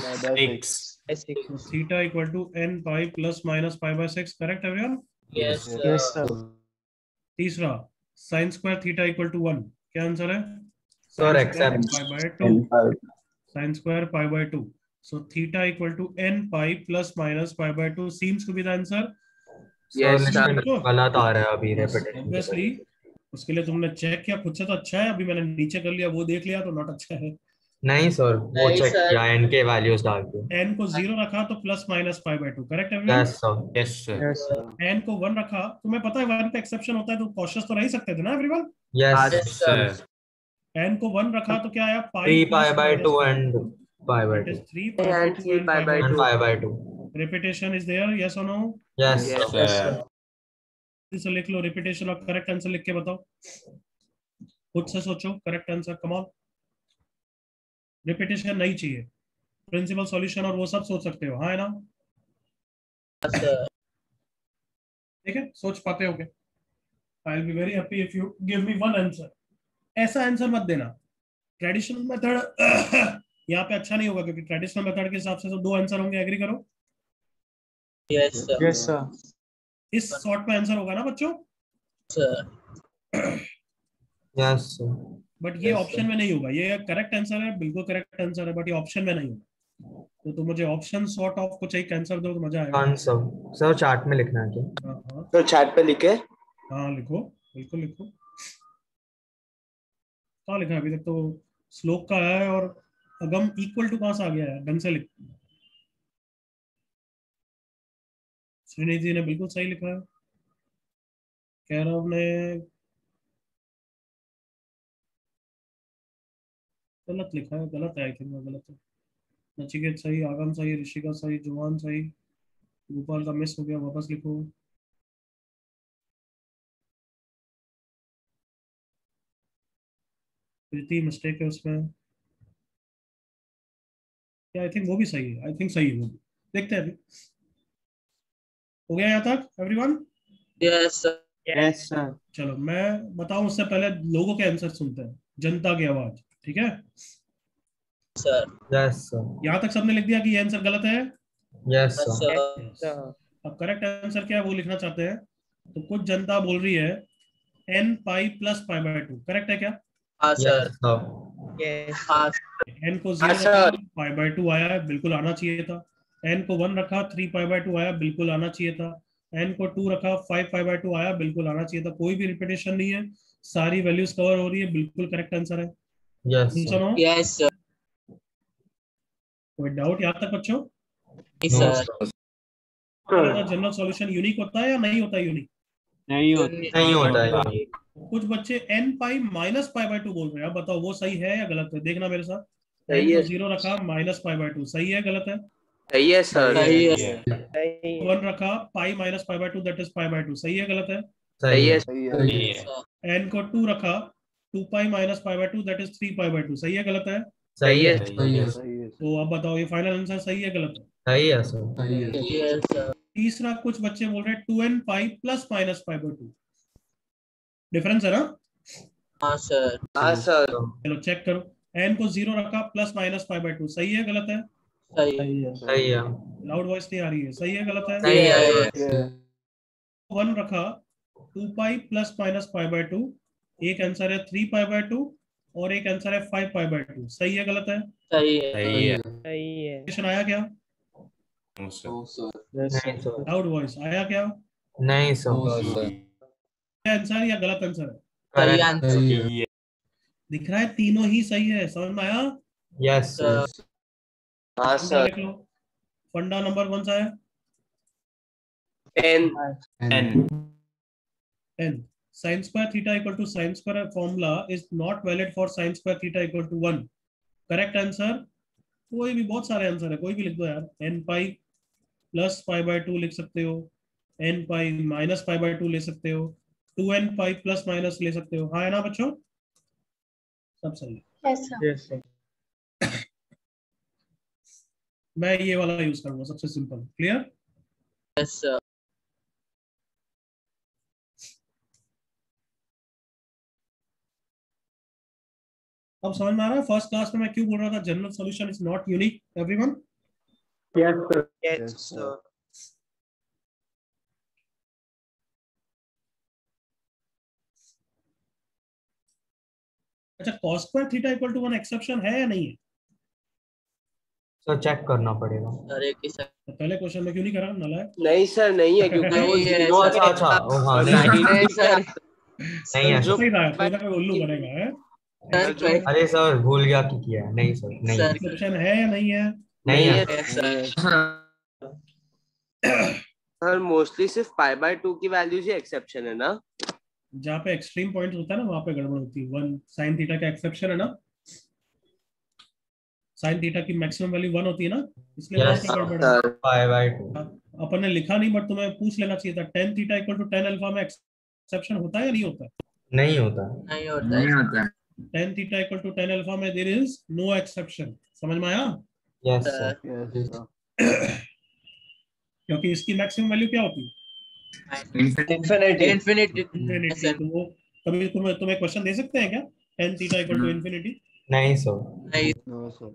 6. Theta equal to n pi plus minus pi by 6, correct everyone? Yes, Yes, sir. तीसरा sin square theta equal to 1, क्या answer है? Sir, sin accept. Square pi by 2, N pi. sin square pi by 2, so theta equal to n pi plus minus pi by 2 seems to be the answer. Yes, Sir, sir. लेकिन गलत आ रहा है अभी Yes, repetition. obviously उसके लिए तुमने check किया खुद से तो अच्छा है, अभी मैंने नीचे कर लिया वो देख लिया तो नॉट अच्छा है। नहीं सर, वो नहीं, चेक sir. किया n के वैल्यूज डाल के। n को 0 रखा तो plus minus pi by 2, correct everyone? Yes sir. Yes sir. Yes, sir. n को 1 रखा, तुम्हें पता है 1 पे एक्सेप्शन होता है तो कॉशियस तो रह ही सकते थे ना everyone? Yes Yes, sir. Sir. n को 1 रखा तो क्या आया? 3 pi by 2 and pi by It 2 is 3 pi by 2 and pi by and 2. pi by 2. Repetition is there, yes or no? Yes, Yes, sir. Sir. इसे लिख लो, repetition और correct answer लिख के बताओ, खुद से सोचो correct answer, come on. Repetition नहीं चाहिए, प्रिंसिपल सॉल्यूशन और वो सब सोच सकते हो, हाँ है ना? sir. ठीक है, सोच पाते हो क्या? I will be very happy if you give me one answer. ऐसा आंसर मत देना, ट्रेडिशनल मेथड यहाँ पे अच्छा नहीं होगा क्योंकि ट्रेडिशनल मेथड के हिसाब से तो 2 आंसर होंगे, एग्री करो? Yes, sir. Yes, sir. इस शॉर्ट में आंसर होगा ना बच्चों? Sir. Yes, sir. बट ये Yes, ऑप्शन में नहीं होगा, ये करेक्ट आंसर है, बिल्कुल करेक्ट आंसर है, बट ये ऑप्शन में नहीं होगा। तो तुम मुझे ऑप्शन सॉर्ट ऑफ कुछ एक आंसर दो तो मजा आएगा। Done, sir. Sir, चार्ट में लिखना है क्या? हाँ तो चैट पे लिखे। हाँ लिखो, बिल्कुल लिखो। कहाँ लिखा है अभी तक? तो श्लोक का है और अगम इक्वल टू कहाँ से आ गया है? ढंग से लिख। श्रीनिधि ने बिल्कुल सही लिखा है, कैरव ने गलत लिखा है, गलत है, आई थिंक गलत है। नचिकेत सही, आगम सही, ऋषिका सही, जुवान सही, गोपाल का मिस हो गया, वापस लिखो। प्रीति मिस्टेक है उसमें, आई थिंक वो भी सही है, आई थिंक सही है वो भी। देखते हैं अभी। हो गया यहाँ तक everyone? Yes, sir. Yes, sir. चलो मैं बताऊं उससे पहले लोगों के आंसर सुनते हैं, जनता की आवाज, ठीक है? Sir. Yes, sir. यहाँ तक सबने लिख दिया कि ये आंसर गलत है? Yes, Yes, sir. sir. अब करेक्ट आंसर क्या है वो लिखना चाहते हैं, तो कुछ जनता बोल रही है n pi plus pi by 2, correct है क्या? हाँ, sir. Yes, sir. Yes. हाँ, n को हाँ, 0 sir. रखा, पाई बाय 2 आया है, बिल्कुल आना चाहिए था। n को 1 रखा, 3 पाई बाय 2 आया, बिल्कुल आना चाहिए था। n को 2 रखा, 5 पाई बाय 2 आया, बिल्कुल आना चाहिए था। कोई भी रिपीटेशन नहीं है, सारी वैल्यूज कवर हो रही है, बिल्कुल करेक्ट आंसर है। Yes, sir. सुनो, yes, sir. कोई डाउट यहाँ तक बच्चों? Yes, No, sir. sir. General solution unique होता है या नहीं होता यूनिक? नहीं होता। नहीं होता है। कुछ बच्चे n pi minus pi by 2 बोल रहे हैं, अब बताओ वो सही है या गलत है? देखना मेरे साथ। n सही को है। 0 रखा, माइनस पाई बाय 2, सही है गलत है? सही है सर। सही है। 1 रखा, pi minus pi by 2 that is pi by 2, सही है गलत है? सही है। सही है। सही है। n को 2 रखा, 2 pi minus pi by 2 that is 3 pi by 2, सही है गलत है? सही है। सही है। सही है। तो अब बताओ ये फाइनल आंसर सही है गलत है? सही है सर। Yes, sir. तीसरा कुछ बच्चे बोल रहे हैं 2n pi plus minus pi by 2, difference है ना? हाँ, sir. हाँ सर। चलो चेक करो, n को 0 रखा, प्लस माइनस पाई बाय 2, सही है गलत है? सही। सही है। सही है। लाउड वॉइस नहीं आ रही है, सही है गलत है? सही है। है। 1 रखा, 2 pi plus minus pi by 2, एक आंसर है 3 पाई बाय 2 और एक आंसर है 5 पाई बाय 2, सही है गलत है? सही है। सही है। क्वेश्चन आया क्या? No sir. नहीं सर। लाउड वॉइस आया क्या? नहीं सर। क्या आंसर या गलत आंसर है? सही Correct. आंसर। सही है। दिख रहा है तीनों ही सही है, समझ में आया? Yes sir. हाँ फंडा सर। लिख लो। फंडा नंबर कौन सा है? 10। N. 10. Sin square theta equal to sin square formula is not valid for sin square theta equal to 1. Correct answer? कोई भी, बहुत सारे आंसर है, कोई भी लिख दो यार। n pi plus pi by 2 लिख सकते हो, n pi minus pi by 2 ले सकते हो, 2n पाई प्लस माइनस ले सकते हो। हाँ है ना बच्चों? सब सही है। Yes, sir. Yes, sir. मैं ये वाला यूज करूंगा, सबसे सिंपल। क्लियर? Yes, sir. अब समझ में आ रहा है फर्स्ट क्लास में मैं क्यों बोल रहा था general solution is not unique everyone? Yes, sir. Yes, sir. अच्छा, cos square theta equal to 1 exception है या नहीं है? सर चेक करना पड़ेगा। सर एक ही सेकंड। तो पहले क्वेश्चन में क्यों नहीं करा नालायक? नहीं सर, नहीं है, क्योंकि वो नहीं है ओ सर। अच्छा अच्छा, ओ हाँ नहीं है। नहीं सर। नहीं है जो सर। सही था, कोई ना कोई उल्लू बनेगा है। सर जो अरे सर भूल गया कि किया है। नहीं सर, नहीं है। सर एक्सेप्शन है या नहीं है? नहीं है। yes, sir. सर मोस्टली सिर्फ पाई बाय 2 की वैल्यूज ही एक्सेप्शन है ना? जहाँ पे एक्सट्रीम पॉइंट होता है ना, वहां पे गड़बड़ होती है। 1 साइन थीटा का एक्सेप्शन है ना, साइन थीटा की मैक्सिमम वैल्यू 1 होती है ना, इसलिए वहां यस पे गड़बड़ है। Sir pi by 2। अपन ने लिखा नहीं, बट तुम्हें पूछ लेना चाहिए था। tan theta equal to tan alpha में एक्सेप्शन होता है या नहीं होता? नहीं होता। नहीं होता है। tan theta equal to tan alpha में देयर इज नो एक्सेप्शन। समझ में आया? Yes sir sir. Yes, sir. क्योंकि इसकी मैक्सिमम वैल्यू क्या होती है? Infinity. इन्फिनिटी। इंफिनिटी। तो वो कभी तुम्हें क्वेश्चन दे सकते हैं क्या, tan theta equal to infinity? नहीं सर। नहीं No, sir.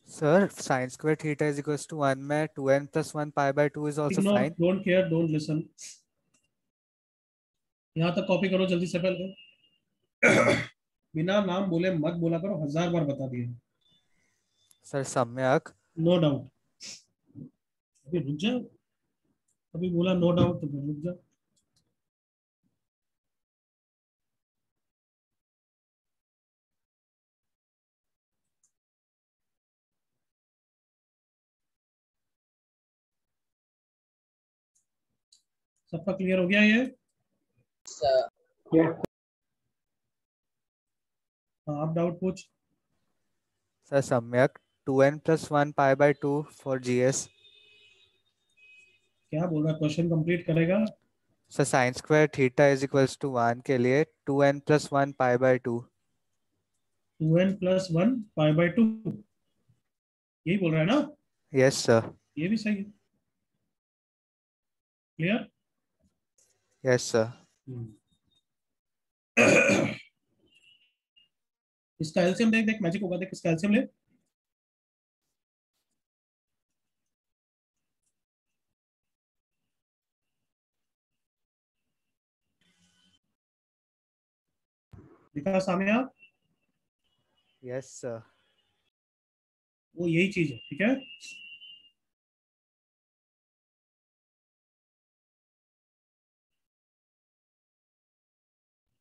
Sir, sin square theta is equals to 1 में 2n plus 1 pi by 2 is also ignore, fine. Don't care, don't listen. यहाँ तक कॉपी करो जल्दी से पहले। बिना नाम बोले मत बोला करो, 1000 बार बता दिया। Sir, सम्यक। No doubt. अभी रुक जाओ, अभी बोला नो डाउट तो फिर रुक जाओ। सबका क्लियर हो गया ये? सर। Yes. हाँ, आप डाउट पूछ। Sir, सम्यक 2n plus 1 pi by 2 for GS. क्या बोल रहा है, क्वेश्चन कंप्लीट करेगा? Sir, sin square theta is equals to 1 के लिए 2n plus 1 pi by 2. 2n plus 1 pi by 2, यही बोल रहा है ना? Yes, sir. ये भी सही है। क्लियर? Yes, sir. इसका एलसीएम देख, देख मैजिक होगा, देख इसका एलसीएम ले। दिखा सामने आप? Yes, sir. वो यही चीज है, ठीक है?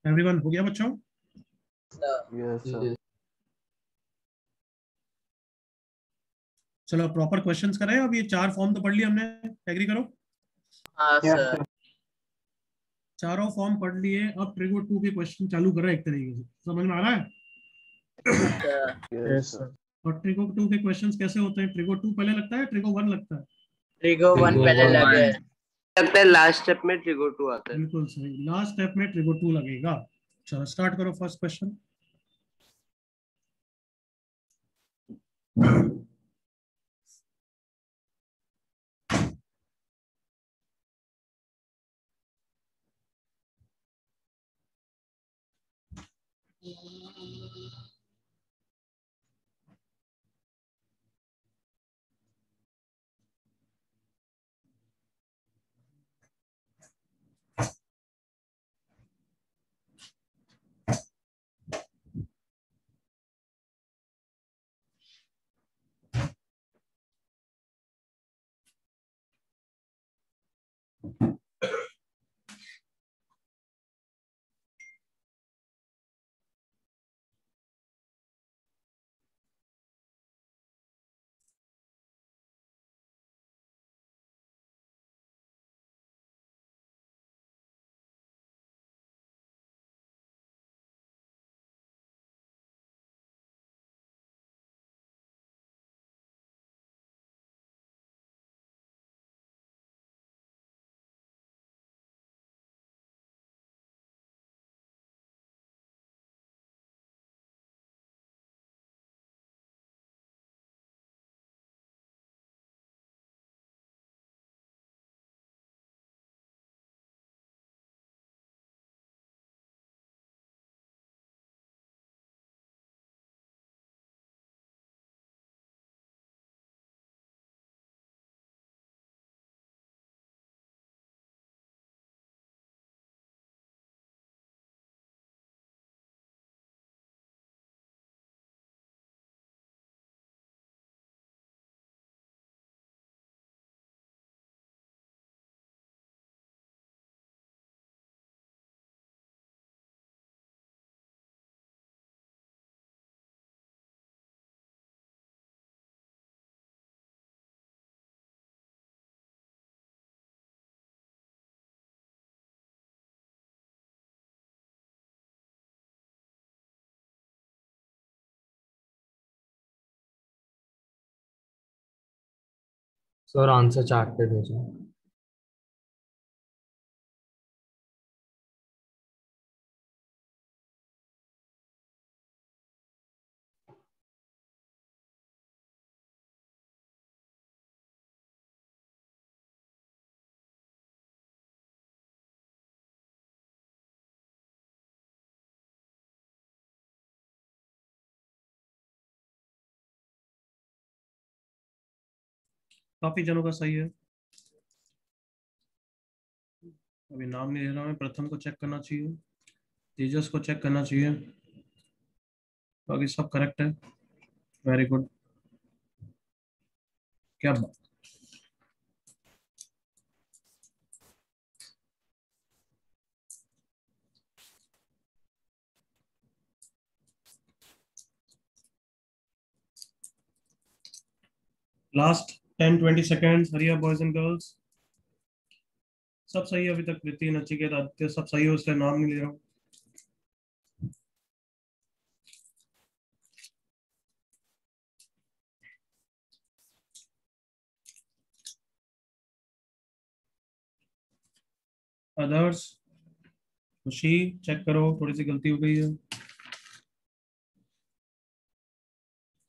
एवरीवन हो गया बच्चों? Yes, sir. चलो प्रॉपर क्वेश्चंस करें। अब ये 4 फॉर्म तो पढ़ लिए हमने, एग्री करो? हाँ Yes, सर। sir. चारों फॉर्म पढ़ लिए। अब ट्रिगो 2 के क्वेश्चन चालू कर रहे हैं एक तरीके से। समझ में आ रहा है? Yes, sir. और ट्रिगो 2 के क्वेश्चंस कैसे होते हैं? ट्रिगो 2 पहले लगता है, ट्रिगो 1 लगता है? ट्रिगो 1 पहले लगे। लगता है लास्ट स्टेप में ट्रिगो 2 आता है। बिल्कुल सही, लास्ट स्टेप में ट्रिगो 2 लगेगा। चलो स्टार्ट करो first question. Sir answer chart पे भेजो। काफी जनों का सही है। अभी नाम नहीं ले रहा, मैं प्रथम को चेक करना चाहिए, तेजस को चेक करना चाहिए, बाकी सब करेक्ट है। वेरी गुड, क्या बात। लास्ट 10-20 सेकेंड्स, हरिया बॉयज एंड गर्ल्स। सब सही है अभी तक, प्रीति, नचिकेत, आदित्य सब सही है, उसका नाम नहीं ले रहा हूँ। अदर्स, खुशी चेक करो, थोड़ी सी गलती हो गई है।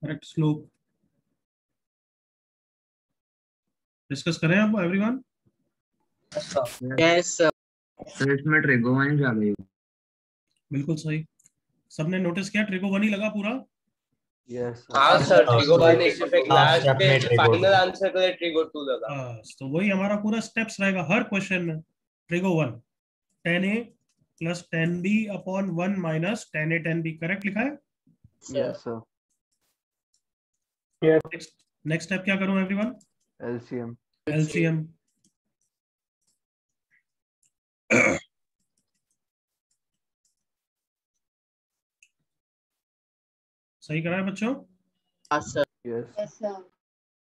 करेक्ट स्लोप डिस्कस करें अब एवरीवन। Yes sir. सर इसमें ट्रिगोनोमेट्री आ गई। बिल्कुल सही, सबने नोटिस किया ट्रिको वन ही लगा पूरा। यस हाँ सर, ट्रिगो वन ने सिर्फ एक लास्ट लास्ट स्टेप में पे ट्रिगो फाइनल आंसर के लिए ट्रिगो टू लगा। बस तो वही हमारा पूरा स्टेप्स रहेगा हर क्वेश्चन में। Trigo one 10a plus 10b upon 1 minus 10a 10b, correct लिखा है। Yes sir. नेक्स्ट स्टेप क्या करूं एवरीवन? एलसीएम। एलसीएम। सही करा है बच्चों? हाँ सर। यस। Yes, sir.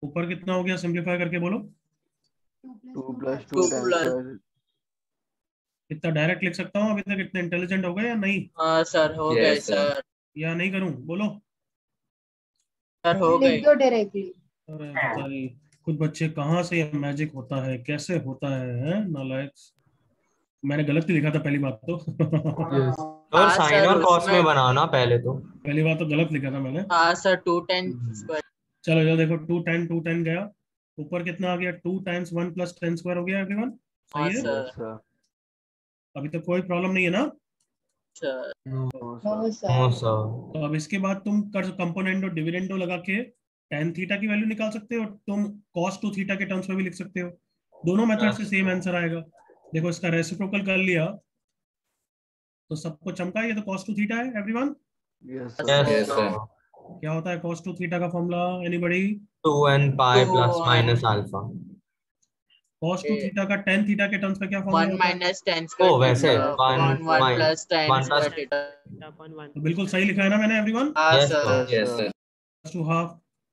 ऊपर कितना हो गया, सिंप्लीफाई करके बोलो। 2 + 2 2 tan plus square। इतना डायरेक्ट लिख सकता हूँ अभी तक? इतने इंटेलिजेंट हो गए या नहीं? हाँ सर, हो गए सर। या नहीं करूं? बोलो। सर हो गए। लिख दो डायरेक्टली। अरे बताइए, कुछ बच्चे कहाँ से ये मैजिक होता है, कैसे होता है नालायक। मैंने गलत ही लिखा था पहली बात तो। सर हाँ साइन सर, और कॉस में उसमें बनाना पहले तो। पहली बात तो गलत लिखा था मैंने। हाँ सर 2 tan स्क्वायर। चलो ये देखो, 2 tan गया, ऊपर कितना आ गया? 2 टाइम्स 1 प्लस 10 स्क्वायर हो गया एवरीवन। हाँ सही है, सर। Yes sir. अभी तक कोई प्रॉब्लम नहीं है ना? Sir no No, sir. No sir. Sir. तो अब इसके बाद तुम कर कंपोनेंडो डिविडेंडो लगा के tan थीटा की वैल्यू निकाल सकते हो, तुम cos 2 थीटा के टर्म्स में भी लिख सकते हो। दोनों मेथड से सेम आंसर आएगा। देखो इसका रेसिप्रोकल कर लिया तो सबको चमका, ये तो cos 2 थीटा है everyone. Yes yes sir. Sir. क्या होता है cos 2 थीटा का फॉर्मूला, एनीबॉडी? 2n पाई तो plus minus alpha. cos 2 theta का tan थीटा के टर्म्स में क्या फॉर्मूला 1 होता है? minus tan ओ square वैसे theta upon 1 plus tan 1 square plus. theta। तो बिल्कुल सही लिखा है ना मैंने एवरीवन? हाँ yes sir. Sir. Yes sir. to half,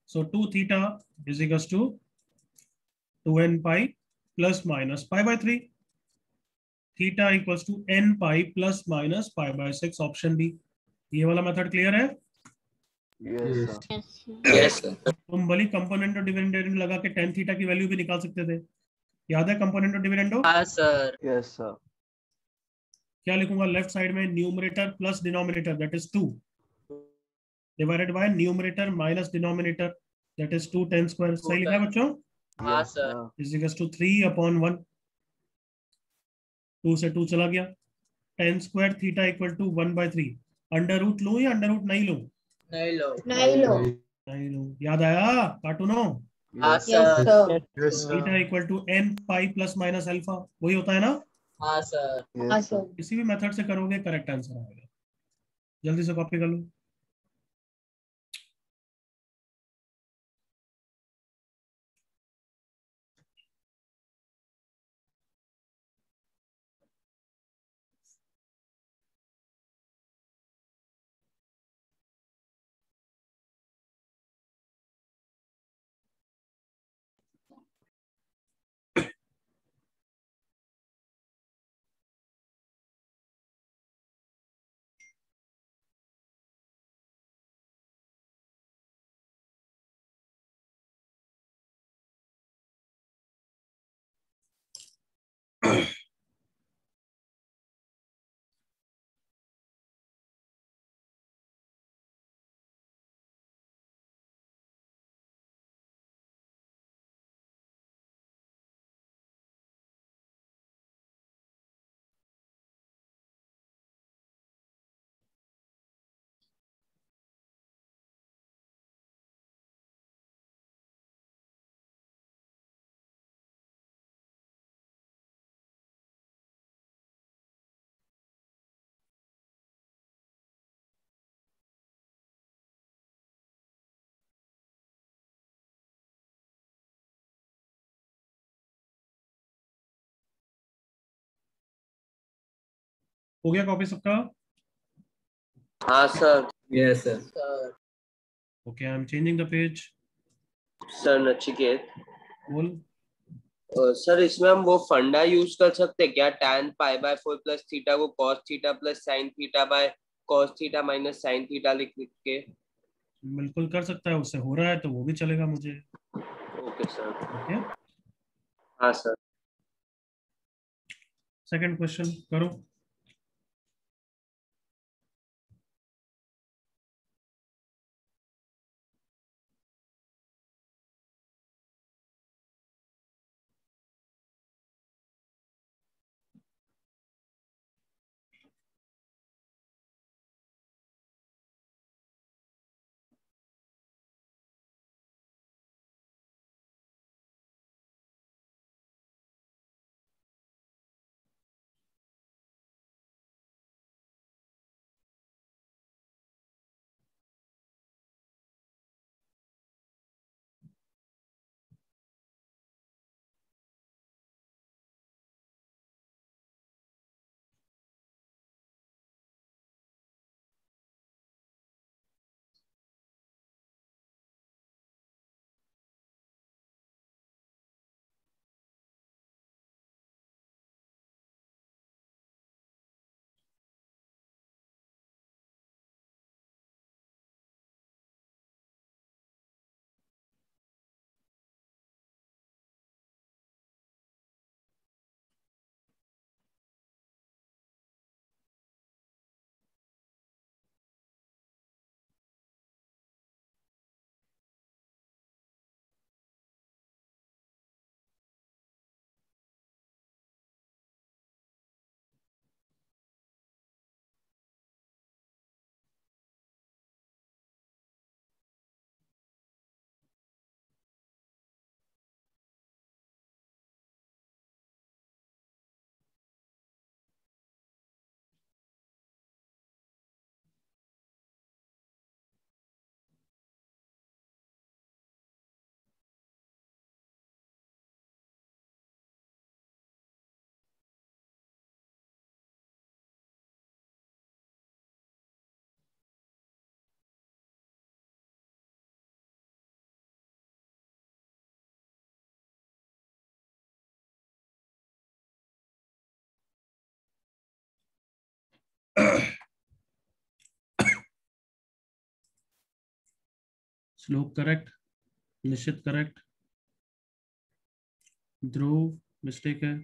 so 2 theta is equals to 2n pi plus minus pi by 3, theta equals to n pi plus minus pi by 6, option B. ये वाला मेथड क्लियर है? Yes sir. Yes, sir. Yes sir. तुम भली component और dividend लगा के tan theta की value भी निकाल सकते थे, याद है कंपोनेंट और डिविडेंडो? हाँ सर। Yes sir. क्या लिखूंगा लेफ्ट साइड में? Numerator plus denominator that is 2 divided by numerator minus denominator that is 2 tan square. सही लिखा है बच्चों? हाँ yes sir. Sir. Is equals to 3 upon 1, 2 से 2 चला गया, tan square theta equal to 1/3। Under root लूं या अंडर रूट नहीं लूं? नहीं लो। नहीं लो। नहीं लूं। याद आया कार्टूनो? हाँ yes Yes, sir. sir. Theta equal to n pi plus minus alpha, वही होता है ना? हाँ सर। हाँ यस sir. सर। किसी भी मेथड से करोगे करेक्ट आंसर आएगा। जल्दी से कॉपी कर लो। हो गया कॉपी सबका? हाँ सर। Yes, sir. Sir. Okay, I am changing the page. Sir Nachiket, बोल. सर इसमें हम वो फंडा यूज कर सकते हैं क्या? tan pi by 4 plus theta को cos theta plus sine theta by cos theta minus sine theta लिख लिख के. बिल्कुल कर सकता है, उससे हो रहा है तो वो भी चलेगा मुझे. Okay sir. ओके, हाँ सर. सेकंड क्वेश्चन करो. श्लोक करेक्ट, निश्चित करेक्ट, ध्रुव मिस्टेक है.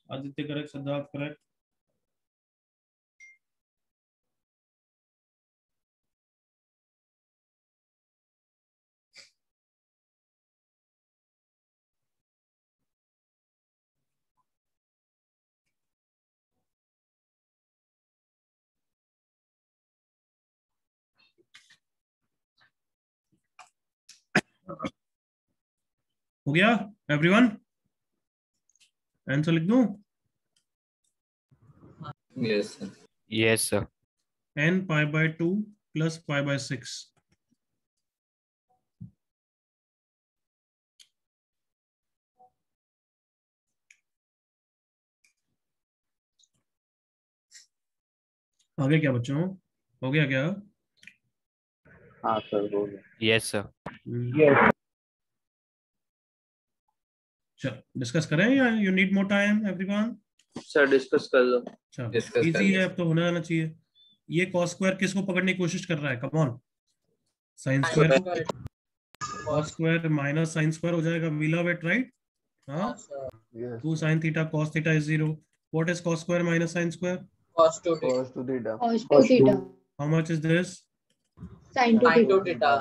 Aditya correct, Siddharth correct. हो गया एवरीवन? आंसर लिख दूं? Yes, sir. Yes, sir. n pi by 2 plus pi by 6. आगे क्या बच्चों, हो गया क्या? हाँ सर हो गया. Yes, sir. Yes. चलो डिस्कस करें या you need more time everyone? Sir discuss कर लो. चलो Discuss कर इजी लो. है, अब तो होने आना चाहिए. ये cos स्क्वायर किसको पकड़ने की कोशिश कर रहा है? Come on, sine square. cos square minus sine square हो जाएगा, वीला वेट राइट. हाँ, Sir. Yes. 2 sin theta cos theta is 0. What is cos square minus sine square? cos 2 theta. cos 2 theta. cos 2 theta. How much is this? Sin 2 Sin 2 theta. theta.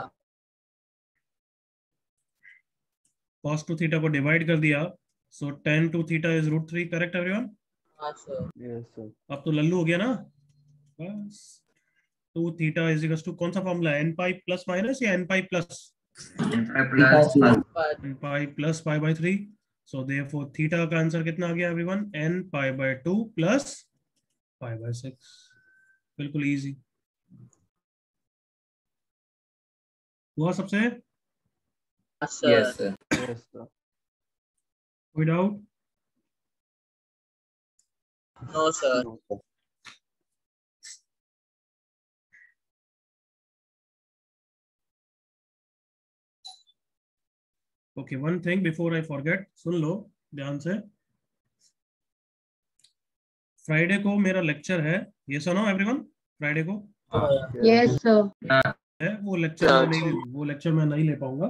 Cos 2 theta को divide कर दिया, so tan 2 theta is root 3. Correct everyone? हाँ सर. Yes sir. अब तो लल्लू हो गया ना. बस 2 theta is equals to कौन सा फॉर्मूला है? n pi प्लस माइनस या n pi plus? n pi plus pi by 3. So therefore theta का आंसर कितना आ गया everyone? n pi by 2 plus pi by 6. बिल्कुल इजी हुआ सबसे. हाँ सर. Yes, sir. Yes sir. कोई doubt? No sir. No, sir. Okay, one thing before I forget, सुन लो ध्यान से. फ्राइडे को मेरा लेक्चर है, ये सुनो एवरीवन. फ्राइडे को Yes sir. है वो लेक्चर मैं नहीं ले पाऊंगा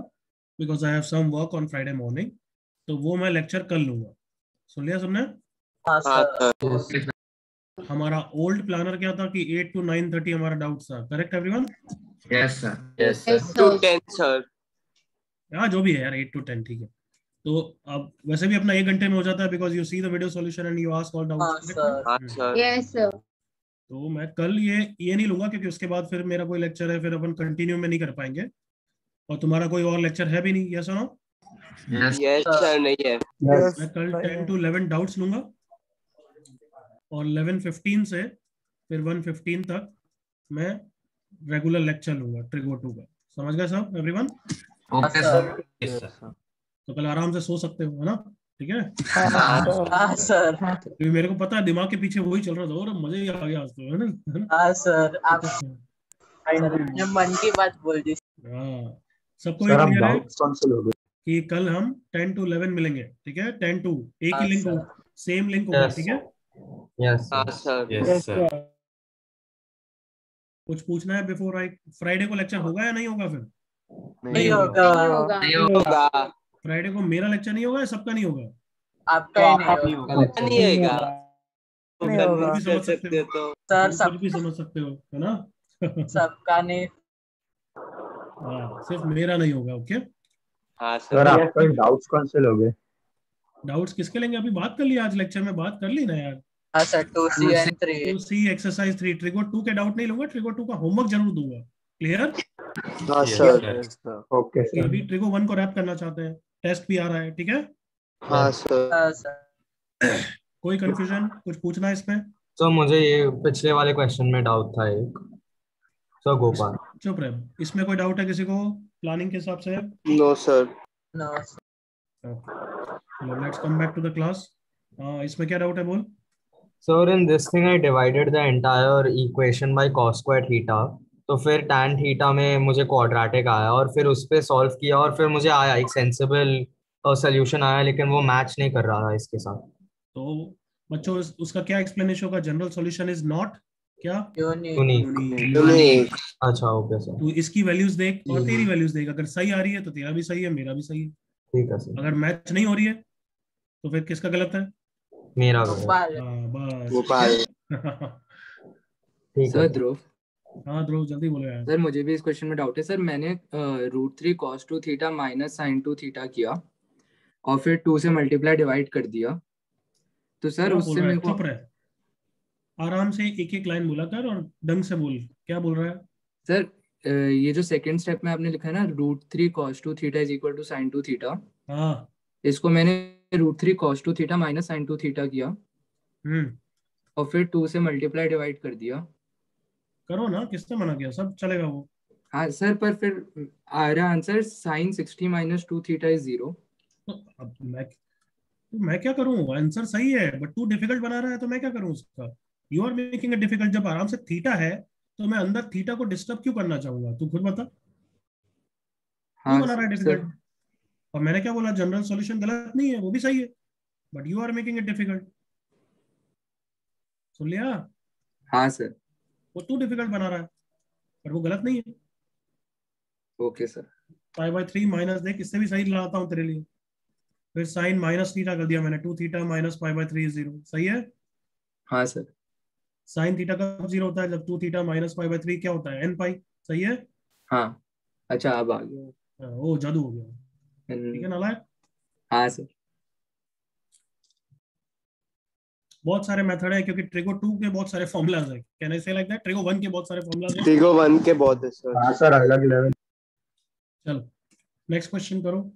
because I have some work on Friday morning. तो वो मैं लेक्चर कर लूंगा. सुन लिया सबने? हाँ सर. हमारा ओल्ड प्लानर क्या था कि 8 to 9:30 हमारा डाउट था. Correct everyone? Yes, sir. Yes, sir. Yes to sir. 10 sir. हाँ जो भी है यार, 8 to 10 ठीक है. तो अब वैसे भी अपना 1 घंटे में हो जाता है because you see the video solution and you ask all हाँ डाउट्स. सर. हाँ सर. Yes sir. तो मैं कल ये नहीं लूंगा क्योंकि उसके बाद फिर मेरा कोई लेक्चर है, फिर अपन कंटिन्यू में नहीं कर पाएंगे. और तुम्हारा कोई और लेक्चर है भी नहीं, ये सुनो. Yes. Yes sir नहीं है. Yes. मैं कल 10 to 11 डाउट्स लूंगा और 11:15 से फिर 1:15 तक मैं रेगुलर लेक्चर लूंगा ट्रिगो 2 का. समझ गए सब everyone? Okay, sir. Yes, Yes sir. sir. तो कल आराम से सो सकते हो, है ना? ठीक है. हाँ सर. क्योंकि मेरे को पता है दिमाग के पीछे वही चल रहा था और मजे ही आ गया आज तो, है ना? हाँ सर. आप ने मन की बात बोल दी. हाँ, सबको ये क्लियर है कौन से लोग? कि कल हम 10 to 11 मिलेंगे. ठीक है, 10 to एक ही हाँ, लिंक सर. होगा, सेम लिंक होगा. Yes. ठीक है. Yes, हाँ sir. सर. Yes, sir. कुछ पूछना है बिफोर आई? फ्राइडे को लेक्चर होगा या नहीं होगा? फिर नहीं होगा. नहीं होगा. नहीं होगा. होगा. फ्राइडे को मेरा लेक्चर नहीं होगा या सबका नहीं होगा? आपका ही नहीं होगा. नहीं होगा. नहीं कुछ होगा. भी समझ सकते हो, तो सर कुछ सब भी समझ सकते हो, है ना? सबका नहीं. हाँ, सिर्फ मेरा नहीं होगा. ओके. हाँ सर सर. आपका डाउट्स कौन से लोग? डाउट्स किसके लेंगे? अभी बात कर लिया, आज लेक्चर में बात कर ली ना यार. हाँ सर. 2C and 3. तो सी एक्सरसाइज 3 ट्रिगो 2 के डाउट नहीं लूंगा, ट्रिगो 2 का होमवर्क जरूर दूंगा. क्लियर? हाँ Yes, sir. sir. Yes sir. Okay sir. अभी ट्रिगो 1 को रैप करना चाहते हैं, टेस्ट भी आ रहा है. ठीक है. हाँ सर. हाँ सर. कोई कंफ्यूजन, कुछ पूछना है इसमें? तो मुझे ये पिछले वाले क्वेश्चन में डाउट था एक. So गोपाल. चुप रहे. इसमें कोई डाउट है किसी को प्लानिंग के हिसाब से? No sir. No. चलो let's come back to the class. इसमें क्या डाउट है बोल. So in this thing I divided the entire equation by cos square theta. तो फिर tan theta में मुझे क्वाड्रेटिक आया और फिर उस पे सॉल्व किया और फिर मुझे आया एक सेंसिबल सॉल्यूशन आया, लेकिन वो मैच नहीं कर रहा था इसके साथ. तो बच्चों उसका क्या एक्सप्लेनेशन होगा? जनरल सॉल्यूशन इज नॉट क्या? Unique. यूनिक. यूनिक. अच्छा ओके सर. तू इसकी वैल्यूज देख और तेरी वैल्यूज देख. अगर सही आ रही है तो तेरा भी सही है, मेरा भी सही है. ठीक है सर. अगर मैच नहीं हो रही है तो फिर किसका गलत है? मेरा गलत. गोपाल. हाँ बस. गोपाल. ठीक सर है. ध्रुव, हाँ ध्रुव जल्दी बोलो यार. सर मुझे भी इस क्वेश्चन में डाउट है सर. मैंने √3 cos 2 theta minus sin 2 theta किया और फिर 2 से मल्टीप्लाई डिवाइड कर दिया. तो सर क्या बोल उससे रहा है? मेरे को चुप रहे, आराम से एक एक लाइन बोला कर और ढंग से बोल. क्या बोल रहा है? सर ये जो सेकंड स्टेप में आपने लिखा है ना √3 cos 2 theta is equal to sin 2 theta, हाँ. इसको मैंने √3 cos 2 theta minus sin 2 theta किया और फिर 2 से मल्टीप्लाई डिवाइड कर दिया. करो ना, किसने मना किया? सब चलेगा वो. हाँ सर, पर फिर आ रहा answer sin 60 minus 2 theta is 0. तो अब मैं क्या करूं? आंसर सही है बट तू डिफिकल्ट बना रहा है तो मैं क्या करूं उसका? You are making it difficult. जब आराम से थीटा है तो मैं अंदर थीटा को डिस्टर्ब क्यों करना चाहूंगा? तू खुद बता. हाँ क्यों बना रहा है सर. डिफिकल्ट? और मैंने क्या बोला? जनरल सॉल्यूशन गलत नहीं है, वो भी सही है, but you are making it difficult. सुन लिया? हाँ सर. वो तू डिफिकल्ट बना रहा है पर वो गलत नहीं है. Okay sir. π/3 माइनस देख, इससे भी सही लाता हूँ तेरे लिए. फिर साइन माइनस थीटा कर दिया मैंने. 2 थीटा माइनस π/3 is 0. सही है? हाँ सर. साइन थीटा कब 0 होता है? जब 2 थीटा माइनस पाई बाय 3 क्या होता है? n पाई। सही है? हाँ अच्छा अब आ गया। ओ जादू हो गया। ठीक है नालायक। हाँ सर। बहुत सारे मेथड है क्योंकि ट्रिगो 2 के बहुत सारे फॉर्मूलाज है। कैन आई से लाइक दैट? ट्रिगो 1 के बहुत सारे फॉर्मूलाज है। ट्रिगो 1 के बहुत है सर। हाँ सर अलग लेवल। चलो नेक्स्ट क्वेश्चन करो।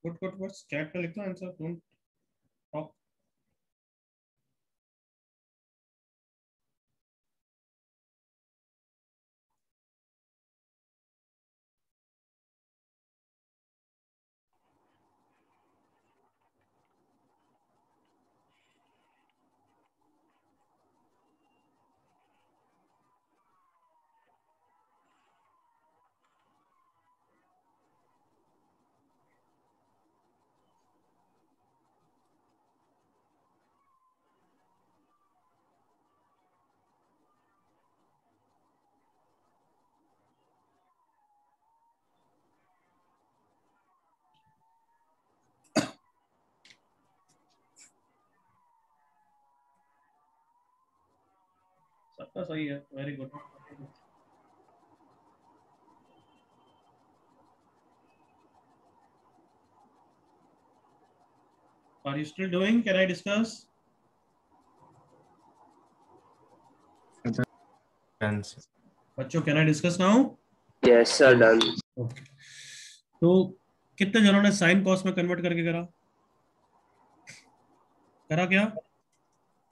What चैट पे लिख दो आंसर। Don't talk. सबका सही है। Very good. Are you still doing? Can I discuss? बच्चों can I discuss now? Yes sir done. Okay. तो कितने जनों ने साइन कॉस में कन्वर्ट करके करा? करा क्या?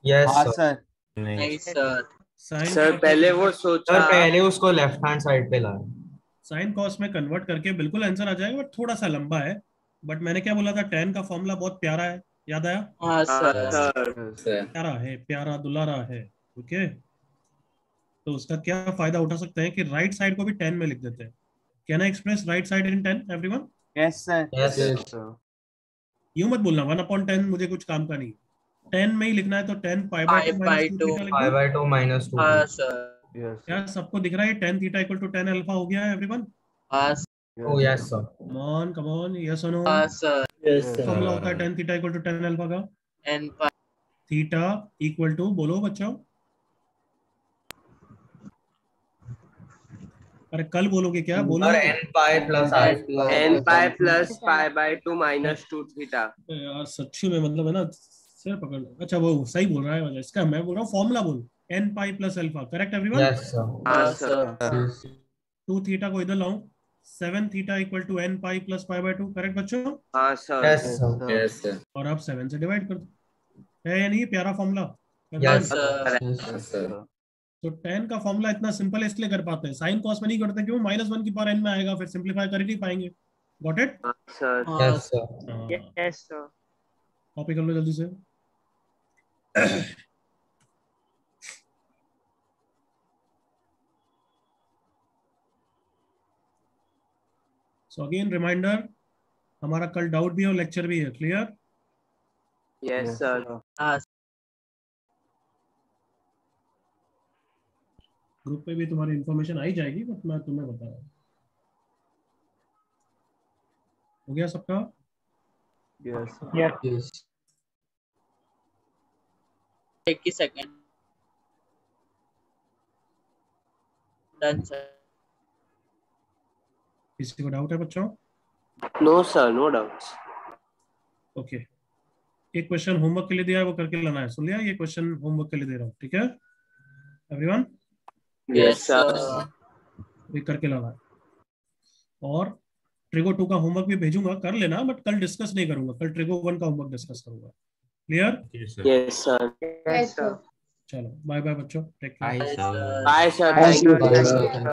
यस हाँ सर। सर। नहीं सर। साइन सर पहले वो सर सोचा पहले उसको लेफ्ट हैंड साइड पे लाया। साइन कॉस में कन्वर्ट करके बिल्कुल आंसर आ जाएगा, बट थोड़ा सा लंबा है। बट मैंने क्या बोला था? टेन का फॉर्मूला बहुत प्यारा है। याद आया? हाँ हाँ सर। सर। प्यारा है, प्यारा दुलारा है। ओके। तो उसका क्या फायदा उठा सकते हैं कि राइट साइड को भी 10 में लिख देते हैं। Can I express right side in 10 everyone? Yes sir. Yes sir. यूं मत बोलना 1/10 मुझे कुछ काम का नहीं। 10 में ही लिखना है तो 10 pi by 2 pi minus by 2 two. Theta लिख पाई दो। बाय 2 माइनस 2 हाँ थी। सर। यस क्या सबको दिख रहा है? 10 थीटा इक्वल टू 10 अल्फा हो गया है एवरीवन? हाँ oh yes sir. Come on yes और नो। सर। यस फॉर्मूला होता है 10 थीटा इक्वल टू 10 अल्फा का। N pi. Theta equal to, बोलो बच्चों, अरे कल बोलोगे क्या? बोलो और n pi plus n alpha. N pi plus pi by 2 minus 2 theta. यार सच्ची में मतलब है ना, सिर पकड़ लो। अच्छा वो सही बोल रहा है वजह इसका, मैं बोल रहा हूँ फॉर्मूला बोल। N pi plus alpha, correct everyone? Yes sir. हाँ हाँ सर। सर। 2 थीटा को इधर लाऊं, 7 theta equal to n pi plus pi by 2, correct बच्चों? हाँ sir. Yes sir. Yes sir. और आप 7 से डिवाइड कर दो। है या नहीं प्यारा फॉर्मूला? हाँ यस सर। Yes sir. तो 10 का फॉर्मूला इतना सिंपल है इसलिए कर पाते हैं, साइन कॉस में नहीं करते क्यों? -1 की पावर n में आएगा, फिर सिंपलीफाई कर ही नहीं पाएंगे। Got it? हाँ सर। हाँ yes sir. Yes sir. Copy कर लो जल्दी से। सो अगेन रिमाइंडर, हमारा कल डाउट भी है और लेक्चर भी है, क्लियर? Yes sir. ग्रुप पे भी तुम्हारी इंफॉर्मेशन आई जाएगी, बट मैं तुम्हें बता रहा हूँ। हो गया सबका? यस एक ही सेकंड। Done sir. किसी को डाउट है बच्चों? No sir, no doubts. Okay, एक क्वेश्चन होमवर्क के लिए दिया है, वो करके लाना है। सुन लिया? ये क्वेश्चन होमवर्क के लिए दे रहा हूँ, ठीक है एवरीवन? Yes sir. ये करके लाना है। और ट्रिगो 2 का होमवर्क भी भेजूंगा, कर लेना, बट कल डिस्कस नहीं करूंगा, कल ट्रिगो 1 का होमवर्क डिस्कस करूंगा। Clear? Yes sir. Yes, sir. चलो बाय बाय बच्चों, take care. Bye sir, thank you.